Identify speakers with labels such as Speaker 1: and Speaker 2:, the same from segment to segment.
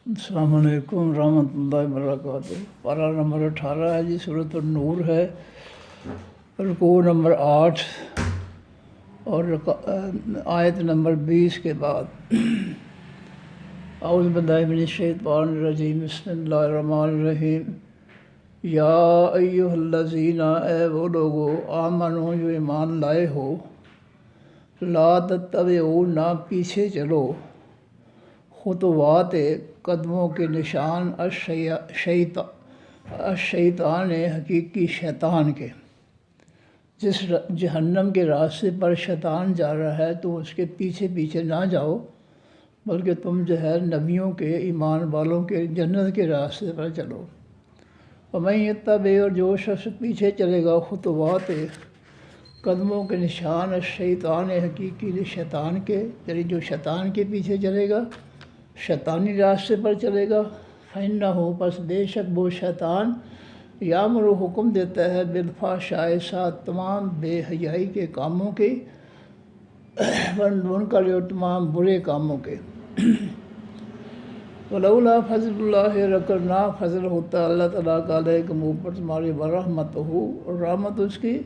Speaker 1: السلام علیکم ورحمۃ اللہ وبرکاتہ۔ پارہ نمبر 18 ہے جی، سورۃ النور ہے، رکوع نمبر 8 اور آیت نمبر 20 کے بعد۔ اعوذ باللہ من الشیطان الرجیم، بسم اللہ الرحمن الرحیم۔ یا ایھا الذین، اے وہ لوگو، آمنو جو ایمان لائے ہو، لا تتبعوا، نہ پیچھے چلو، خطوات قدموں کے نشان، الشیطان حقیقی شیطان کے۔ جس جہنم کے راستے پر شیطان جا رہا ہے تو اس کے پیچھے پیچھے نہ جاؤ، بلکہ تم جو ہے نبیوں کے، ایمان والوں کے جنت کے راستے پر چلو۔ ومن یتبع، اور جو شخص پیچھے چلے گا، خطوات قدموں کے نشان، الشیطان حقیقی شیطان کے، یعنی جو شیطان کے پیچھے چلے گا، شیطانی راستے پر چلے گا، فإنہ، پس بے شک وہ شیطان، یامر، حکم دیتا ہے، بالفحشاء، ساتھ تمام بے حیائی کے کاموں کے، والمنکر، اور تمام برے کاموں کے۔ ولولا فضل اللہ، اگر نہ فضل ہوتا اللہ تعالیٰ کا علیکم اوپر تمہارے، ورحمتہ، اور رحمت اس کی،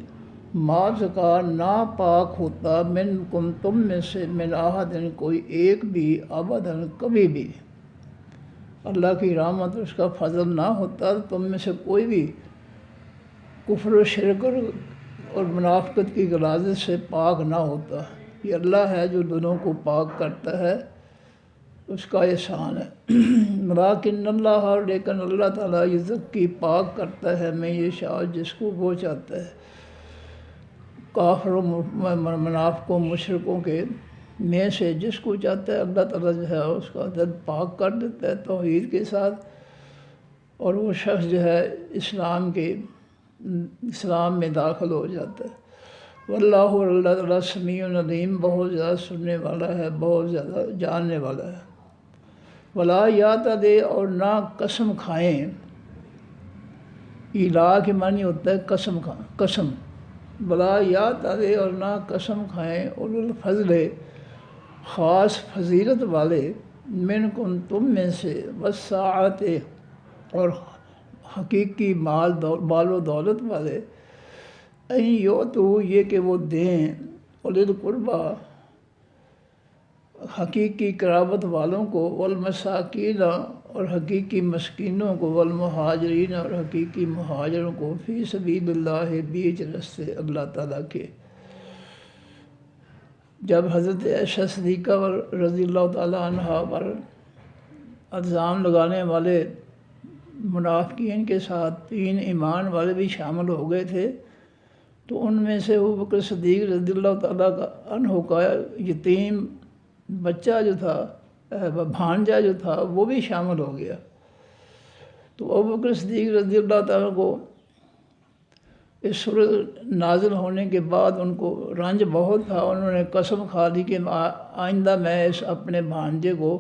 Speaker 1: ما زکا، نا پاک ہوتا، منکم، تم میں سے، من احد، کوئی ایک بھی، ابدا، کبھی بھی۔ اللہ کی رحمت، اس کا فضل نہ ہوتا تو تم میں سے کوئی بھی کفر و شرک اور منافقت کی غلاظت سے پاک نہ ہوتا۔ یہ اللہ ہے جو دونوں کو پاک کرتا ہے، اس کا احسان ہے۔ لیکن اللہ، لیکن اللہ تعالیٰ یزکی، پاک کرتا ہے، میں یہ شاء، جس کو وہ چاہتا ہے، کافروں، منافقوں، مشرکوں کے میں سے جس کو چاہتا ہے اللہ تعالیٰ جو ہے اس کا دل پاک کر دیتا ہے توحید کے ساتھ، اور وہ شخص جو ہے اسلام میں داخل ہو جاتا ہے۔ واللہ، اور اللہ تعالیٰ سمیع علیم، بہت زیادہ سننے والا ہے، بہت زیادہ جاننے والا ہے۔ ولا یعتدی، اور نہ قسم کھائیں، الہ کے معنی ہوتا ہے قسم۔ ولا یعتدی، اور نہ قسم کھائیں، اولو الفضل، خاص فضیلت والے، منکم، تم میں سے، والسعۃ، اور حقیقی مال و دولت والے، ان یؤتوا، یہ کہ وہ دیں، اولی القربیٰ، حقیقی قرابت والوں کو، والمساکین، اور حقیقی مسکینوں کو، والمہاجرین، اور حقیقی مہاجروں کو، فی سبیل اللہ، بیچ رستے اللہ تعالیٰ کے۔ جب حضرت عائشہ صدیقہ رضی اللہ تعالیٰ عنہ پر الزام لگانے والے منافقین کے ساتھ 3 ایمان والے بھی شامل ہو گئے تھے، تو ان میں سے ابوبکر صدیق رضی اللہ تعالیٰ عنہ کا یتیم بچہ جو تھا، بھانجا جو تھا، وہ بھی شامل ہو گیا۔ تو ابوبکر صدیق رضی اللہ تعالیٰ کو اس سورت نازل ہونے کے بعد ان کو رنج بہت تھا، انہوں نے قسم کھا لی کہ آئندہ میں اس اپنے بھانجے کو،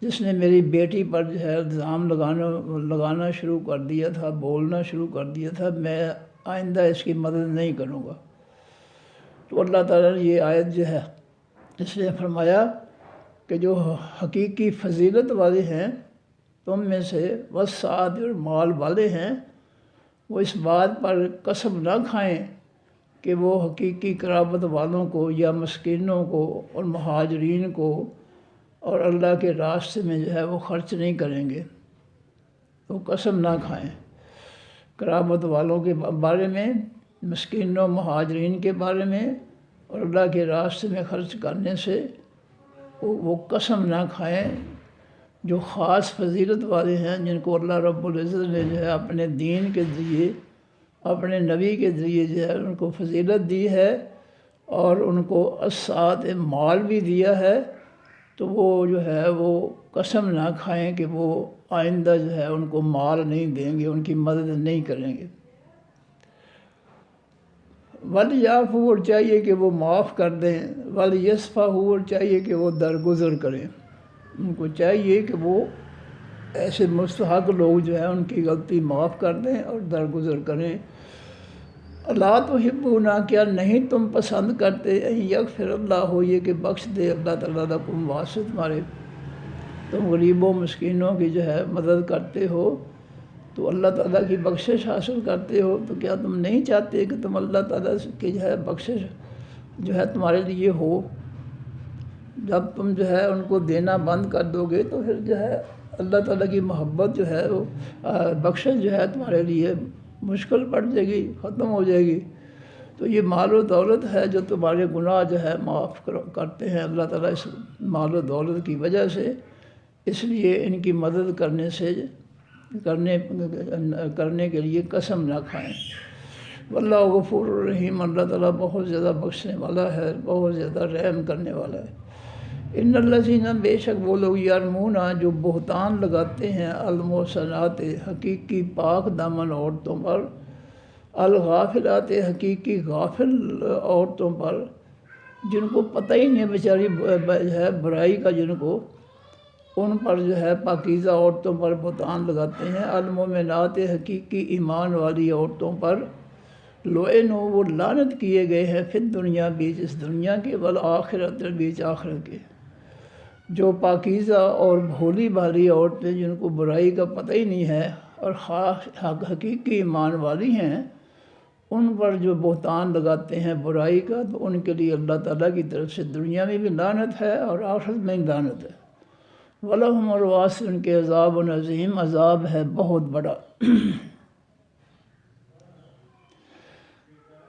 Speaker 1: جس نے میری بیٹی پر جو ہے الزام لگانا شروع کر دیا تھا، بولنا شروع کر دیا تھا، میں آئندہ اس کی مدد نہیں کروں گا۔ تو اللہ تعالیٰ نے یہ آیت جو ہے اس نے فرمایا کہ جو حقیقی فضیلت والے ہیں تم میں سے، والسعۃ، اور مال والے ہیں، وہ اس بات پر قسم نہ کھائیں کہ وہ حقیقی قرابت والوں کو، یا مسکینوں کو، اور مہاجرین کو، اور اللہ کے راستے میں جو ہے وہ خرچ نہیں کریں گے۔ تو قسم نہ کھائیں قرابت والوں کے بارے میں، مسکینوں، مہاجرین کے بارے میں، اور اللہ کے راستے میں خرچ کرنے سے وہ قسم نہ کھائیں۔ جو خاص فضیلت والے ہیں، جن کو اللہ رب العزت نے جو ہے اپنے دین کے ذریعے، اپنے نبی کے ذریعے جو ہے ان کو فضیلت دی ہے، اور ان کو السعۃ، مال بھی دیا ہے، تو وہ جو ہے وہ قسم نہ کھائیں کہ وہ آئندہ جو ہے ان کو مال نہیں دیں گے، ان کی مدد نہیں کریں گے۔ وَلْيَعْفُوا، اور چاہیے کہ وہ معاف کر دیں، وَلْيَصْفَحُوا، اور چاہیے کہ وہ درگزر کریں۔ ان کو چاہیے کہ وہ ایسے مستحق لوگ جو ہیں ان کی غلطی معاف کر دیں اور درگزر کریں۔ الا تحبون، کیا نہیں تم پسند کرتے، ان یغفر اللہ، یہ کہ بخش دے اللہ تعالیٰ لکم، واسطے تمہارے، تم غریبوں مسکینوں کی جو ہے مدد کرتے ہو تو اللہ تعالیٰ کی بخشش حاصل کرتے ہو، تو کیا تم نہیں چاہتے کہ تم اللہ تعالیٰ کی جو ہے بخشش جو ہے تمہارے لیے ہو؟ جب تم جو ہے ان کو دینا بند کر دو گے تو پھر جو ہے اللہ تعالیٰ کی محبت جو ہے وہ بخشش جو ہے تمہارے لیے مشکل پڑ جائے گی، ختم ہو جائے گی۔ تو یہ مال و دولت ہے جو تمہارے گناہ جو ہے معاف کرتے ہیں اللہ تعالیٰ اس مال و دولت کی وجہ سے، اس لیے ان کی مدد کرنے کے لیے قسم نہ کھائیں۔ واللہ غفور الرحیم، اللہ تعالیٰ بہت زیادہ بخشنے والا ہے، بہت زیادہ رحم کرنے والا ہے۔ ان الذین، بے شک وہ لوگ، یرمون جو بہتان لگاتے ہیں، المحصنات حقیقی پاک دامن عورتوں پر، الغافلات حقیقی غافل عورتوں پر، جن کو پتہ ہی نہیں بیچاری ہے برائی کا، جن کو ان پر جو ہے پاکیزہ عورتوں پر بہتان لگاتے ہیں، المؤمنات حقیقی ایمان والی عورتوں پر، لعنوا وہ لعنت کیے گئے ہیں، فی الدنیا بیچ اس دنیا کے، والآخرت بیچ آخرت کے۔ جو پاکیزہ اور بھولی بھالی عورتیں جن کو برائی کا پتہ ہی نہیں ہے اور حقیقی ایمان والی ہیں، ان پر جو بہتان لگاتے ہیں برائی کا، تو ان کے لیے اللہ تعالیٰ کی طرف سے دنیا میں بھی لعنت ہے اور آخرت میں بھی لعنت ہے۔ وَلَهُمْ، اور واسطے ان کے عذاب عظیم، عذاب ہے بہت بڑا۔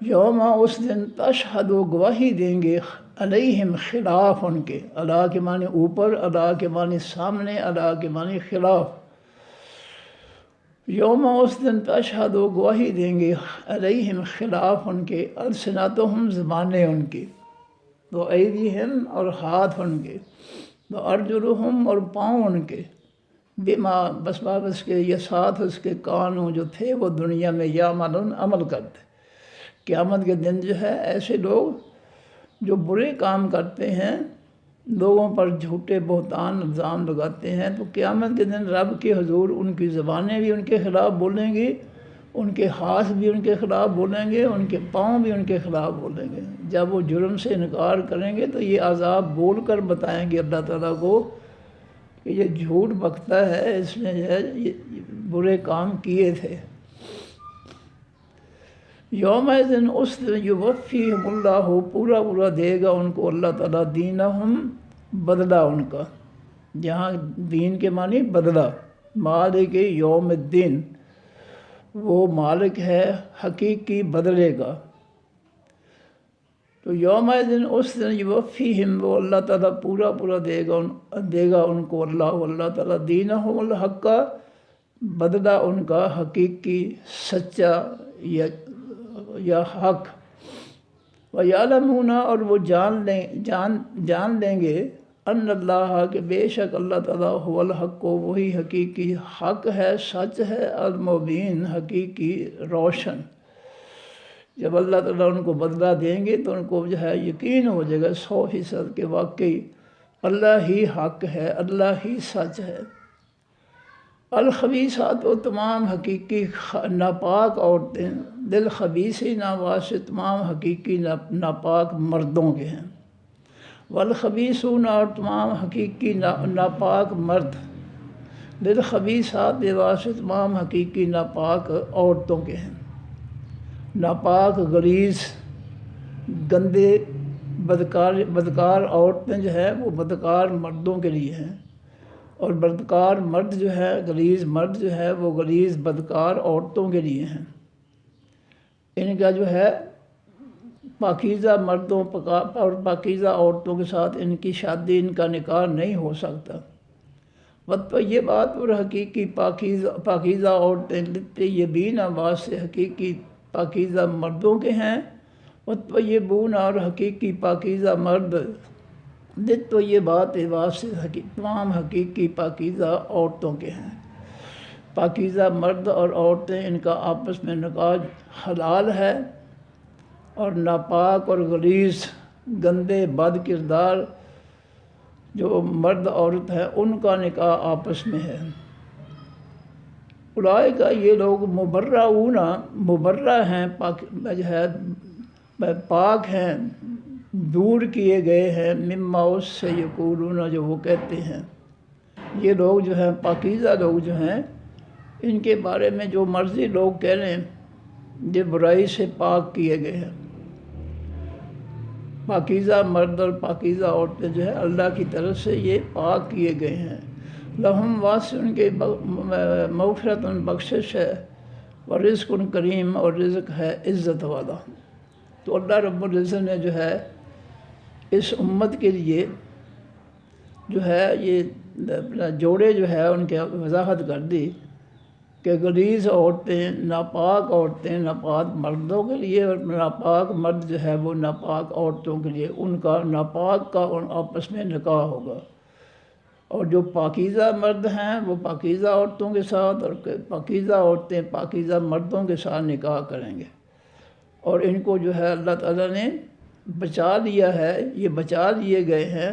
Speaker 1: یوم، اس دن، تشہد گواہی دیں گے، علیہم خلاف ان کے، علی کے معنی اوپر، علی کے معنی سامنے، علی کے معنی خلاف۔ یوم، اس دن، تشہد گواہی دیں گے، علیہم خلاف ان کے، السنتہم زبانیں ان کی، تو ایدیہم اور ہاتھ ان کے، تو ارجلہم اور پاؤں ان کے، بما بسباب اس کے، یہ ساتھ اس کے کانوں جو تھے وہ دنیا میں یعملون عمل کرتے۔ قیامت کے دن جو ہے ایسے لوگ جو برے کام کرتے ہیں، لوگوں پر جھوٹے بہتان الزام لگاتے ہیں، تو قیامت کے دن رب کے حضور ان کی زبانیں بھی ان کے خلاف بولیں گی، ان کے ہاتھ بھی ان کے خلاف بولیں گے، ان کے پاؤں بھی ان کے خلاف بولیں گے۔ جب وہ جرم سے انکار کریں گے تو یہ عذاب بول کر بتائیں گے اللہ تعالیٰ کو کہ یہ جھوٹ بکتا ہے، اس نے جو ہے یہ برے کام کیے تھے۔ یوم دن، اس دن، یوفیہم اللہ، پورا پورا دے گا ان کو اللہ تعالیٰ، دینہم بدلہ ان کا، جہاں دین کے معنی بدلہ، مالک یوم الدین، وہ مالک ہے حقیقی بدلے کا۔ تو یوم دن، اس دن، یوفیہم، وہ اللہ تعالیٰ پورا پورا دے گا ان کو اللہ تعالیٰ، دینہم الحق، بدلہ ان کا حقیقی سچا یا حق۔ وَيَعْلَمُونَ، اور وہ جان لیں گے، ان اللہ، کہ بے شک اللہ تعالیٰ، هو الحق، وہی حقیقی حق ہے، سچ ہے، المبین، حقیقی روشن۔ جب اللہ تعالیٰ ان کو بدلہ دیں گے تو ان کو جو ہے یقین ہو جائے گا 100% کہ واقعی اللہ ہی حق ہے، اللہ ہی سچ ہے۔ الخبیثات، وہ تمام حقیقی ناپاک عورتیں، للخبیثین، واسطے تمام حقیقی ناپاک مردوں کے ہیں، والخبیثون، اور تمام حقیقی ناپاک مرد، للخبیثات، واسطے تمام حقیقی ناپاک عورتوں کے ہیں۔ ناپاک، غلیظ، گندے، بدکار عورتیں جو ہیں وہ بدکار مردوں کے لیے ہیں، اور بدکار مرد جو ہے، غلیظ مرد جو ہے وہ غلیظ بدکار عورتوں کے لیے ہیں۔ ان کا جو ہے پاکیزہ مردوں اور پاکیزہ عورتوں کے ساتھ ان کی شادی، ان کا نکاح نہیں ہو سکتا۔ والطیبات، اور حقیقی پاکیزہ عورتیں، للطیبین، واسطے حقیقی پاکیزہ مردوں کے ہیں، والطیبون، اور حقیقی پاکیزہ مرد، للطیبات، واسطے تمام حقیقی پاکیزہ عورتوں کے ہیں۔ پاکیزہ مرد اور عورتیں، ان کا آپس میں نکاح حلال ہے، اور ناپاک اور غلیظ، گندے، بد کردار جو مرد عورت ہیں، ان کا نکاح آپس میں ہے۔ اولئک، یہ لوگ، مبرؤون، مبرہ ہیں، پاک ہیں، دور کیے گئے ہیں، مما، اس سے، یقولون، جو وہ کہتے ہیں، یہ لوگ جو ہیں پاکیزہ لوگ جو ہیں، ان کے بارے میں جو مرضی لوگ کہہ رہے ہیں، یہ برائی سے پاک کیے گئے ہیں۔ پاکیزہ مرد اور پاکیزہ عورتیں جو ہے اللہ کی طرف سے یہ پاک کیے گئے ہیں۔ لہم واسع، ان کے مغفرت بخشش ہے، اور رزق کریم، اور رزق ہے عزت والا۔ تو اللہ رب العزت نے جو ہے اس امت کے لیے جو ہے یہ اپنا جوڑے جو ہے ان کے وضاحت کر دی کہ غلیظ عورتیں، ناپاک عورتیں ناپاک مردوں کے لیے، اور ناپاک مرد جو ہے وہ ناپاک عورتوں کے لیے، ان کا ناپاک کا ان آپس میں نکاح ہوگا۔ اور جو پاکیزہ مرد ہیں وہ پاکیزہ عورتوں کے ساتھ، اور پاکیزہ عورتیں پاکیزہ مردوں کے ساتھ نکاح کریں گے۔ اور ان کو جو ہے اللہ تعالیٰ نے بچا لیا ہے، یہ بچا لیے گئے ہیں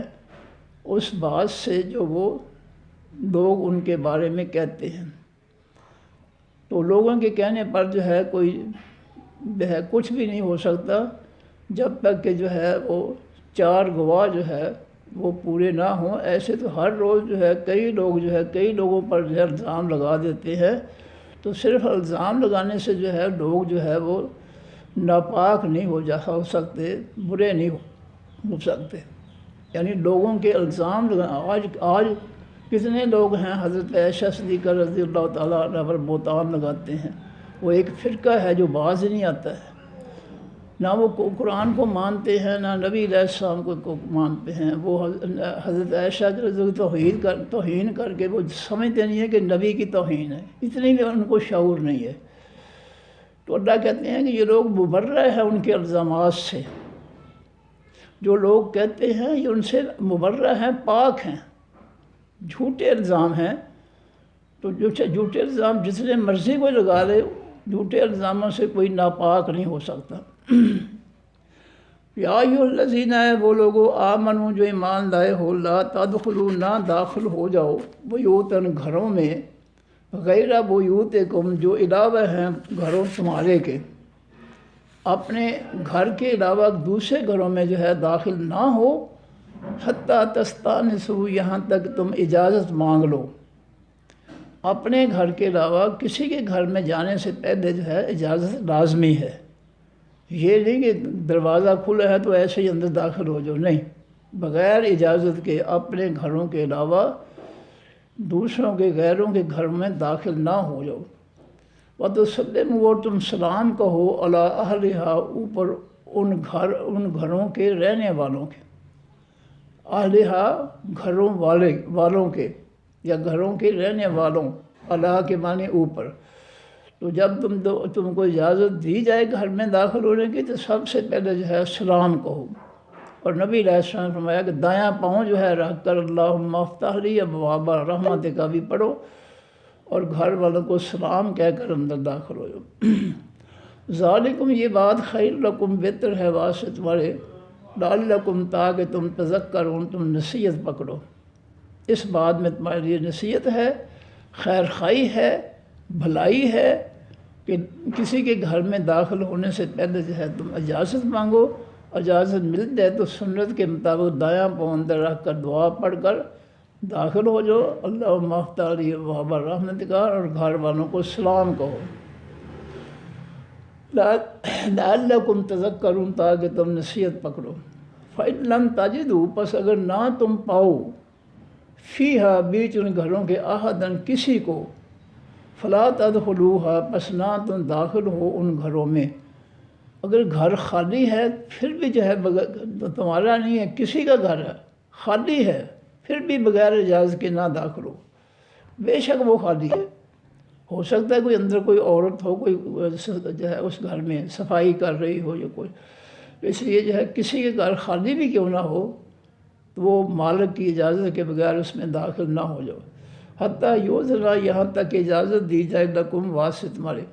Speaker 1: اس بات سے جو وہ لوگ ان کے بارے میں کہتے ہیں۔ تو لوگوں کے کہنے پر جو ہے کوئی جو ہے کچھ بھی نہیں ہو سکتا جب تک کہ جو ہے وہ 4 گواہ جو ہے وہ پورے نہ ہوں۔ ایسے تو ہر روز جو ہے کئی لوگ جو ہے کئی لوگوں پر جو ہے الزام لگا دیتے ہیں، تو صرف الزام لگانے سے جو ہے لوگ جو ہے وہ ناپاک نہیں ہو سکتے، برے نہیں ہو سکتے۔ یعنی لوگوں کے الزام آج کتنے لوگ ہیں حضرت عائشہ صدیقہ رضی اللہ تعالیٰ عنہ پر بہتان لگاتے ہیں۔ وہ ایک فرقہ ہے جو باز نہیں آتا ہے، نہ وہ قرآن کو مانتے ہیں، نہ نبی علیہ السلام کو مانتے ہیں۔ وہ حضرت عائشہ کی رضی توہین کر کے وہ سمجھتے نہیں ہیں کہ نبی کی توہین ہے، اتنی بھی ان کو شعور نہیں ہے۔ تو اللہ کہتے ہیں کہ یہ لوگ مبرہ ہیں ان کے الزامات سے۔ جو لوگ کہتے ہیں یہ ان سے مبرہ ہیں، پاک ہیں۔ جھوٹے الزام ہیں تو جھوٹے الزام جتنے مرضی کوئی لگا لے، جھوٹے الزاموں سے کوئی ناپاک نہیں ہو سکتا۔ یا ایھا الذین، وہ لوگوں آمنو جو ایمان لائے ہو، لا تدخلوا، نہ داخل ہو جاؤ، بیوتاً گھروں میں، غیر بیوتکم، جو علاوہ ہیں گھروں تمہارے کے، اپنے گھر کے علاوہ دوسرے گھروں میں جو ہے داخل نہ ہو، حتیٰ تستانسوا، یہاں تک تم اجازت مانگ لو۔ اپنے گھر کے علاوہ کسی کے گھر میں جانے سے پہلے جو ہے اجازت لازمی ہے۔ یہ نہیں کہ دروازہ کھلا ہے تو ایسے ہی اندر داخل ہو جاؤ، نہیں، بغیر اجازت کے اپنے گھروں کے علاوہ دوسروں کے غیروں کے گھر میں داخل نہ ہو جاؤ۔ وَتُسَلِّمُوا، اور تم سلام کہو، عَلَىٰ أَهْلِهَا، اوپر ان گھروں کے رہنے والوں کے، اہلہا گھروں والوں کے، یا گھروں کے رہنے والوں، عَلَىٰ کے معنی اوپر۔ تو جب تم کو اجازت دی جائے گھر میں داخل ہونے کی تو سب سے پہلے جو ہے سلام کہو۔ اور نبی علیہ السلام نے فرمایا کہ دایاں پاؤں جو ہے رکھ کر اللہم افتح لی ابواب رحمتک کا بھی پڑھو، اور گھر والوں کو سلام کہہ کر اندر داخل ہو جاؤ۔ ذالکم، یہ بات، خیر لکم، بہتر ہے واسطے تمہارے، لعلکم، تاکہ تم تذکرون، تم نصیحت پکڑو۔ اس بات میں تمہارے لیے نصیحت ہے، خیر خواہی ہے، بھلائی ہے کہ کسی کے گھر میں داخل ہونے سے پہلے جو ہے تم اجازت مانگو۔ اجازت مل جائے تو سنت کے مطابق دایاں پاؤں اندر رکھ کر دعا پڑھ کر داخل ہو جاؤ، اللہم افتح لی ابواب رحمتک، اور گھر والوں کو سلام کہو۔ لعلکم تذکرون، تاکہ تم نصیحت پکڑو۔ فإن لم تجدوا، پس اگر نہ تم پاؤ، فیہا، بیچ ان گھروں کے، احدن، کسی کو، فلا تدخلوہا، پس نہ تم داخل ہو ان گھروں میں۔ اگر گھر خالی ہے پھر بھی جو ہے تمہارا نہیں ہے، کسی کا گھر ہے، خالی ہے، پھر بھی بغیر اجازت کے نہ داخل ہو، بے شک وہ خالی ہے۔ ہو سکتا ہے کوئی اندر کوئی عورت ہو، کوئی جو ہے اس گھر میں صفائی کر رہی ہو یا کوئی، اس لیے جو ہے کسی کے گھر خالی بھی کیوں نہ ہو تو وہ مالک کی اجازت کے بغیر اس میں داخل نہ ہو جاؤ۔ حتیٰ یؤذن، یہاں تک اجازت دی جائے، لکم، واسطے تمہارے۔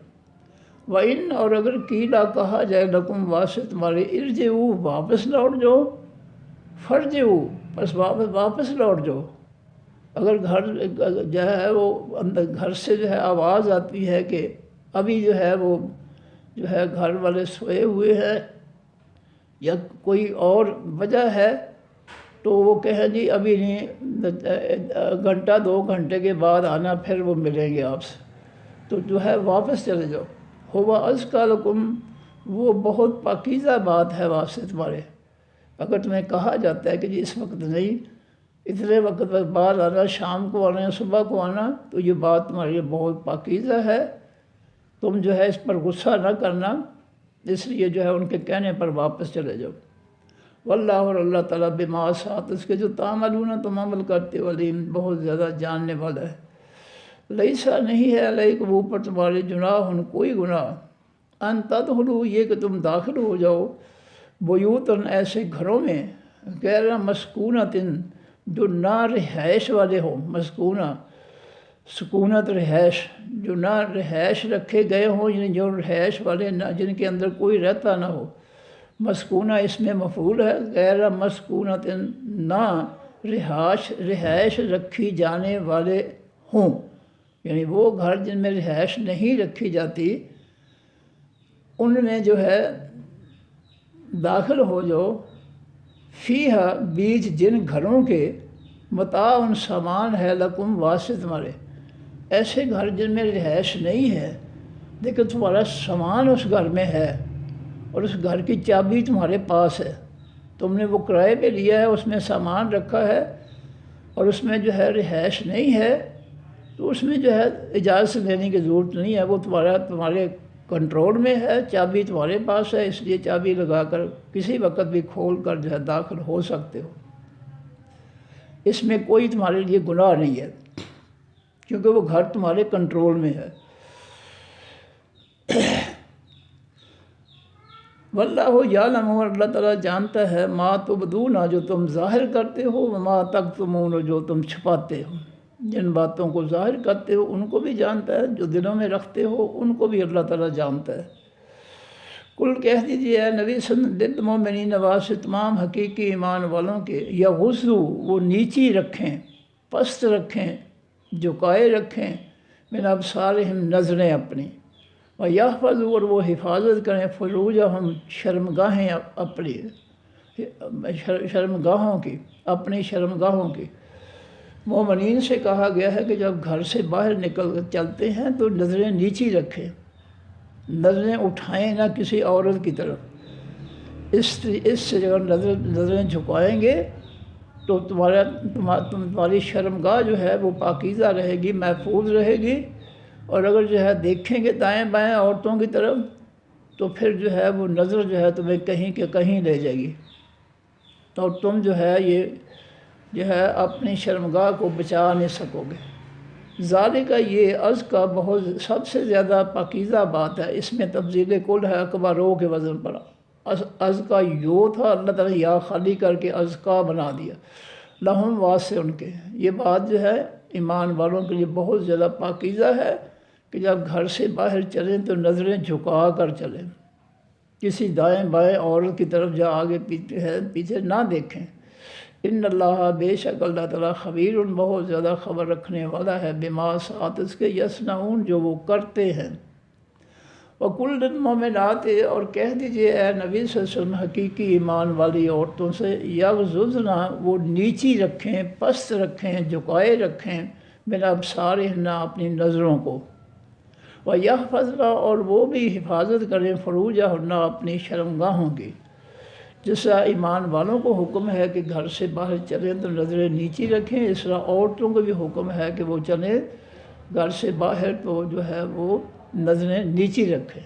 Speaker 1: وَإِنْ، اور اگر قیلا کہا جائے، لکم، واسطے تمہارے، ارجعوا، واپس لوٹ جاؤ، فرجعوا، بس واپس لوٹ جاؤ۔ اگر گھر جو ہے وہ اندر گھر سے جو ہے آواز آتی ہے کہ ابھی جو ہے وہ جو ہے گھر والے سوئے ہوئے ہیں یا کوئی اور وجہ ہے تو وہ کہیں جی ابھی نہیں، گھنٹہ 2 گھنٹے کے بعد آنا، پھر وہ ملیں گے آپ سے، تو جو ہے واپس چلے جاؤ۔ ہوا ازکیٰ لکم، وہ بہت پاکیزہ بات ہے واسطے تمہارے۔ اگر تمہیں کہا جاتا ہے کہ جی اس وقت نہیں، اتنے وقت بعد آنا، شام کو آنا یا صبح کو آنا، تو یہ بات تمہارے لیے بہت پاکیزہ ہے، تم جو ہے اس پر غصہ نہ کرنا، اس لیے جو ہے ان کے کہنے پر واپس چلے جاؤ۔ واللہ، اور اللہ تعالیٰ بما ساتھ اس کے جو تعملون تم عمل کرتے ہو، علیم، بہت زیادہ جاننے والا ہے۔ لیسا، نہیں ہے، علیکم، اوپر تمہارے، جناح، کوئی گناہ، ان تدخلوا، یہ کہ تم داخل ہو جاؤ، بیوتن، ایسے گھروں میں، غیر مسکونۃ، جو نہ رہائش والے ہوں، مسکونہ، سکونت، رہائش، جو نہ رہائش رکھے گئے ہوں، یعنی جو رہائش والے نہ، جن کے اندر کوئی رہتا نہ ہو۔ مسکونہ اس میں مفعول ہے، غیر مسکونۃ، نہ رہائش رکھی جانے والے ہوں، یعنی وہ گھر جن میں رہائش نہیں رکھی جاتی، ان میں جو ہے داخل ہو جاؤ، فیہا، بیچ جن گھروں کے، متاع، سامان ہے، لکم، واسطے تمہارے۔ ایسے گھر جن میں رہائش نہیں ہے لیکن تمہارا سامان اس گھر میں ہے، اور اس گھر کی چابی تمہارے پاس ہے، تم نے وہ کرائے پہ لیا ہے، اس میں سامان رکھا ہے، اور اس میں جو ہے رہائش نہیں ہے، تو اس میں جو ہے اجازت لینے کی ضرورت نہیں ہے، وہ تمہارے کنٹرول میں ہے، چابی تمہارے پاس ہے، اس لیے چابی لگا کر کسی وقت بھی کھول کر جو ہے داخل ہو سکتے ہو۔ اس میں کوئی تمہارے لیے گناہ نہیں ہے، کیونکہ وہ گھر تمہارے کنٹرول میں ہے۔ واللہ یعلم، اور اللہ تعالیٰ جانتا ہے، ما تبدون، جو تم ظاہر کرتے ہو، وما تکتمون، جو تم چھپاتے ہو۔ جن باتوں کو ظاہر کرتے ہو ان کو بھی جانتا ہے، جو دلوں میں رکھتے ہو ان کو بھی اللہ تعالیٰ جانتا ہے۔ کل کہہ دیجیے اے نبی صلی اللہ علیہ وسلم، للمؤمنین، سے تمام حقیقی ایمان والوں کے، یغضوا، وہ نیچی رکھیں، پست رکھیں، جھکائے رکھیں، من ابصارہم، نظریں اپنی، ویحفظوا، اور وہ حفاظت کریں، فروجہم، شرمگاہیں اپنی، شرمگاہوں کی، اپنی شرمگاہوں کی۔ مومنین سے کہا گیا ہے کہ جب گھر سے باہر نکل کر چلتے ہیں تو نظریں نیچی رکھیں، نظریں اٹھائیں نہ کسی عورت کی طرف۔ اس سے اگر نظریں جھکائیں گے تو تمہاری شرمگاہ جو ہے وہ پاکیزہ رہے گی، محفوظ رہے گی، اور اگر جو ہے دیکھیں گے دائیں بائیں عورتوں کی طرف تو پھر جو ہے وہ نظر جو ہے تمہیں کہیں کہ کہیں لے جائے گی، تو تم جو ہے اپنی شرمگاہ کو بچا نہیں سکو گے۔ ذالک، یہ ازکیٰ، بہت سب سے زیادہ پاکیزہ بات ہے، اس میں تفضیل کل ہے، اکبروں کے وزن پر۔ ازکیٰ یو تھا، اللہ تعالیٰ یا خالی کر کے ازکیٰ بنا دیا، لہم، واسطے ان کے۔ یہ بات جو ہے ایمان والوں کے لیے بہت زیادہ پاکیزہ ہے کہ جب گھر سے باہر چلیں تو نظریں جھکا کر چلیں، کسی دائیں بائیں عورت کی طرف جا آگے پیچھے نہ دیکھیں۔ ان اللہ، بے شک اللہ تعالیٰ، خبیر، بہت زیادہ خبر رکھنے والا ہے، بما، ساتھ اس کے، یصنعون، جو وہ کرتے ہیں۔ وَقُلْ لِلْمُؤْمِنَاتِ، اور کہہ دیجئے اے نبی صلی اللہ علیہ وسلم حقیقی ایمان والی عورتوں سے، یغضضن، وہ نیچی رکھیں، پست رکھیں، جھکائے رکھیں، من ابصارہن، اپنی نظروں کو، وَيَحْفَظْنَ، اور وہ بھی حفاظت کریں، فروجہن، اپنی شرمگاہوں کی۔ جس طرح ایمان والوں کو حکم ہے کہ گھر سے باہر چلیں تو نظریں نیچی رکھیں، اس طرح عورتوں کو بھی حکم ہے کہ وہ چلیں گھر سے باہر تو جو ہے وہ نظریں نیچی رکھیں۔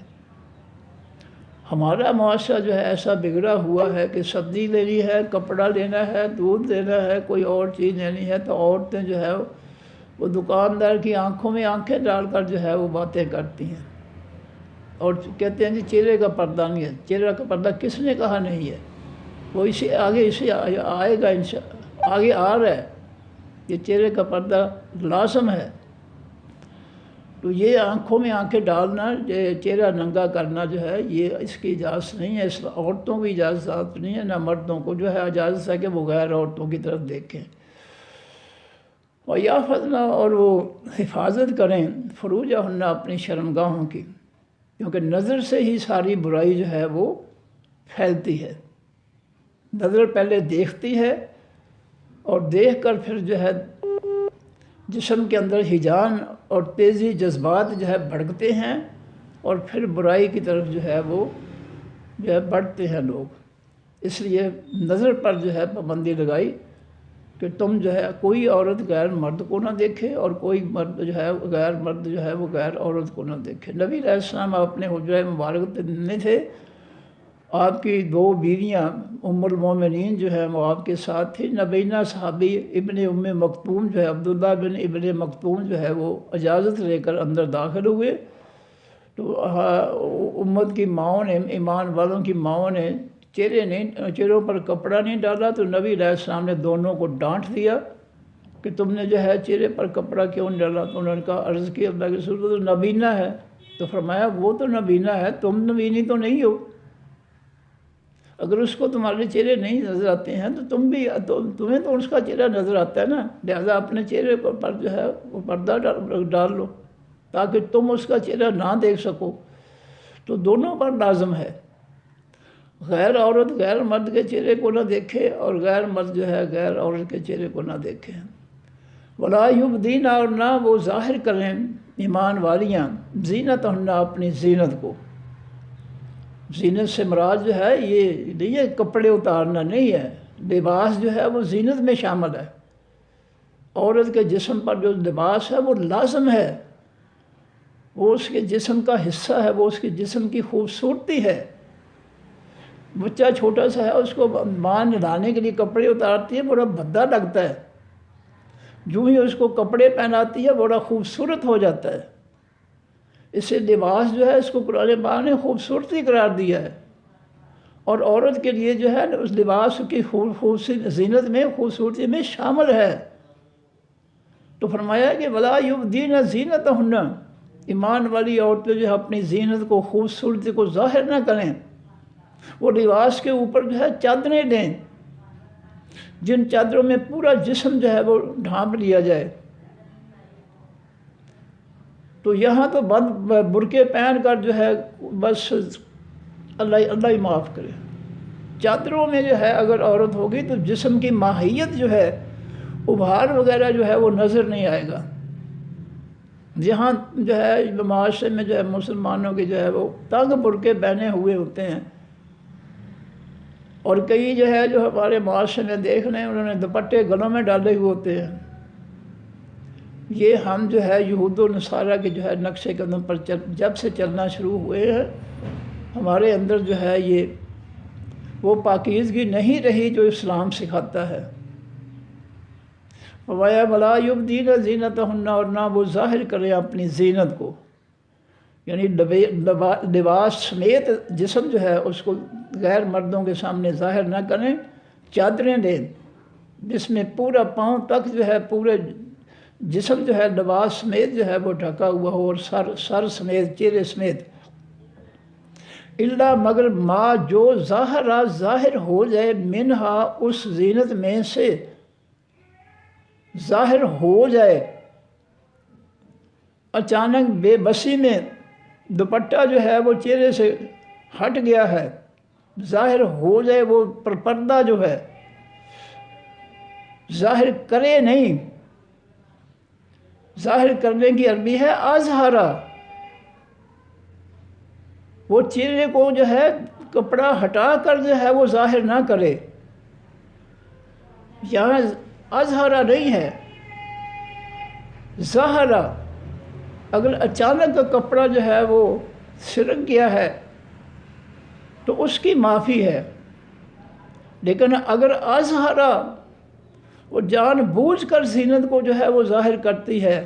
Speaker 1: ہمارا معاشرہ جو ہے ایسا بگڑا ہوا ہے کہ سبزی لینی ہے، کپڑا لینا ہے، دودھ لینا ہے، کوئی اور چیز لینی ہے تو عورتیں جو ہے وہ دکاندار کی آنکھوں میں آنکھیں ڈال کر جو ہے وہ باتیں کرتی ہیں، اور کہتے ہیں جی چہرے کا پردہ نہیں ہے۔ چہرے کا پردہ کس نے کہا نہیں ہے؟ وہ اسے آئے گا، آگے آ رہا ہے، یہ چہرے کا پردہ لازم ہے۔ تو یہ آنکھوں میں آنکھیں ڈالنا، یہ چہرہ ننگا کرنا جو ہے، یہ اس کی اجازت نہیں ہے، اس عورتوں کی اجازت نہیں ہے، نہ مردوں کو جو ہے اجازت ہے کہ وہ غیر عورتوں کی طرف دیکھیں۔ وَيَحْفَظْنَ، اور وہ حفاظت کریں، فروجہن، اپنی شرمگاہوں کی، کیونکہ نظر سے ہی ساری برائی جو ہے وہ پھیلتی ہے۔ نظر پہلے دیکھتی ہے اور دیکھ کر پھر جو ہے جسم کے اندر ہیجان اور تیزی جذبات جو ہے بھڑکتے ہیں، اور پھر برائی کی طرف جو ہے وہ جو ہے بڑھتے ہیں لوگ۔ اس لیے نظر پر جو ہے پابندی لگائی کہ تم جو ہے کوئی عورت غیر مرد کو نہ دیکھے، اور کوئی مرد جو ہے غیر مرد جو ہے وہ غیر عورت کو نہ دیکھے۔ نبی علیہ السلام اپنے حجرہ مبارک میں تھے، آپ کی 2 بیویاں ام المومنین جو ہے وہ آپ کے ساتھ تھی۔ نبینہ صحابی ابن ام مکتوم جو ہے عبداللہ بن ابن مکتوم جو ہے وہ اجازت لے کر اندر داخل ہوئے، تو امت کی ماؤں نے، ایمان والوں کی ماؤں نے چہروں پر کپڑا نہیں ڈالا، تو نبی علیہ السلام نے دونوں کو ڈانٹ دیا کہ تم نے جو ہے چہرے پر کپڑا کیوں نہیں ڈالا؟ تو انہوں نے کہا، عرض کی اللہ کے رسول تو نبینہ ہے۔ تو فرمایا وہ تو نبینہ ہے، تم نبینی تو نہیں ہو۔ اگر اس کو تمہارے چہرے نہیں نظر آتے ہیں تو تمہیں تو اس کا چہرہ نظر آتا ہے نا، لہذا اپنے چہرے پر جو ہے وہ پردہ ڈال لو تاکہ تم اس کا چہرہ نہ دیکھ سکو۔ تو دونوں پر لازم ہے، غیر عورت غیر مرد کے چہرے کو نہ دیکھے، اور غیر مرد جو ہے غیر عورت کے چہرے کو نہ دیکھے۔ ولا یبدین، اور نہ وہ ظاہر کریں ایمان والیاں زینتہن، اپنی زینت کو۔ زینت سے مراد جو ہے یہ نہیں ہے کپڑے اتارنا نہیں ہے، لباس جو ہے وہ زینت میں شامل ہے۔ عورت کے جسم پر جو لباس ہے وہ لازم ہے، وہ اس کے جسم کا حصہ ہے، وہ اس کے جسم کی خوبصورتی ہے۔ بچہ چھوٹا سا ہے، اس کو ماں نہلانے کے لیے کپڑے اتارتی ہے، بڑا بھدا لگتا ہے، جو ہی اس کو کپڑے پہناتی ہے بڑا خوبصورت ہو جاتا ہے۔ اس سے لباس جو ہے اس کو قرآن پاک نے خوبصورتی قرار دیا ہے، اور عورت کے لیے جو ہے اس لباس کی خوبصورتی زینت میں، خوبصورتی میں شامل ہے۔ تو فرمایا کہ ولا یبدین زینتہن، ایمان والی عورتیں جو ہے اپنی زینت کو، خوبصورتی کو ظاہر نہ کریں۔ وہ لباس کے اوپر جو ہے چادریں دیں، جن چادروں میں پورا جسم جو ہے وہ ڈھانپ لیا جائے۔ تو یہاں تو بند برقعے پہن کر جو ہے بس اللہ ہی معاف کرے۔ چادروں میں جو ہے اگر عورت ہوگی تو جسم کی ماہیت جو ہے، ابھار وغیرہ جو ہے وہ نظر نہیں آئے گا۔ جہاں جو ہے معاشرے میں جو ہے مسلمانوں کے جو ہے وہ تنگ برقعے پہنے ہوئے ہوتے ہیں، اور کئی جو ہے جو ہمارے معاشرے میں دیکھ رہے ہیں انہوں نے دوپٹے گلوں میں ڈالے ہوئے ہوتے ہیں۔ یہ ہم جو ہے یہود و نصارہ کے جو ہے نقش قدم پر جب سے چلنا شروع ہوئے ہیں، ہمارے اندر جو ہے یہ وہ پاکیزگی نہیں رہی جو اسلام سکھاتا ہے۔ فرمایا ولا یبدین زینتہن، اور نہ وہ ظاہر کریں اپنی زینت کو، یعنی لباس سمیت جسم جو ہے اس کو غیر مردوں کے سامنے ظاہر نہ کریں۔ چادریں دیں جس میں پورا پاؤں تک جو ہے پورے جسم جو ہے لباس سمیت جو ہے وہ ڈھکا ہوا ہو، اور سر سمیت، چہرے سمیت۔ الا مگر ما جو ظاہر ہو جائے، منہا اس زینت میں سے ظاہر ہو جائے، اچانک بے بسی میں دوپٹہ جو ہے وہ چہرے سے ہٹ گیا ہے، ظاہر ہو جائے، وہ پردہ جو ہے ظاہر کرے نہیں۔ ظاہر کرنے کی عربی ہے اظہارا، وہ چہرے کو جو ہے کپڑا ہٹا کر جو ہے وہ ظاہر نہ کرے۔ یہاں اظہارا نہیں ہے، ظاہرا۔ اگر اچانک کا کپڑا جو ہے وہ سرک گیا ہے تو اس کی معافی ہے، لیکن اگر اظہارا، وہ جان بوجھ کر زینت کو جو ہے وہ ظاہر کرتی ہے،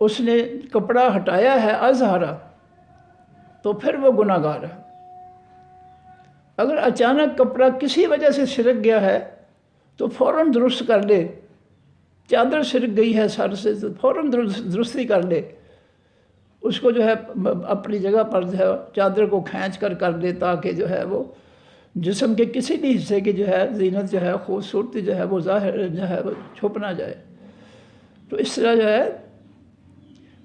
Speaker 1: اس نے کپڑا ہٹایا ہے اظہارا، تو پھر وہ گناہ گار ہے۔ اگر اچانک کپڑا کسی وجہ سے سرک گیا ہے تو فوراً درست کر لے، چادر سرک گئی ہے سر سے تو فوراً درستی کر لے، اس کو جو ہے اپنی جگہ پر جو ہے چادر کو کھینچ کر لے، تاکہ جو ہے وہ جسم کے کسی بھی حصے کی جو ہے زینت جو ہے خوبصورتی جو ہے وہ ظاہر جو ہے وہ چھپ نہ جائے۔ تو اس طرح جو ہے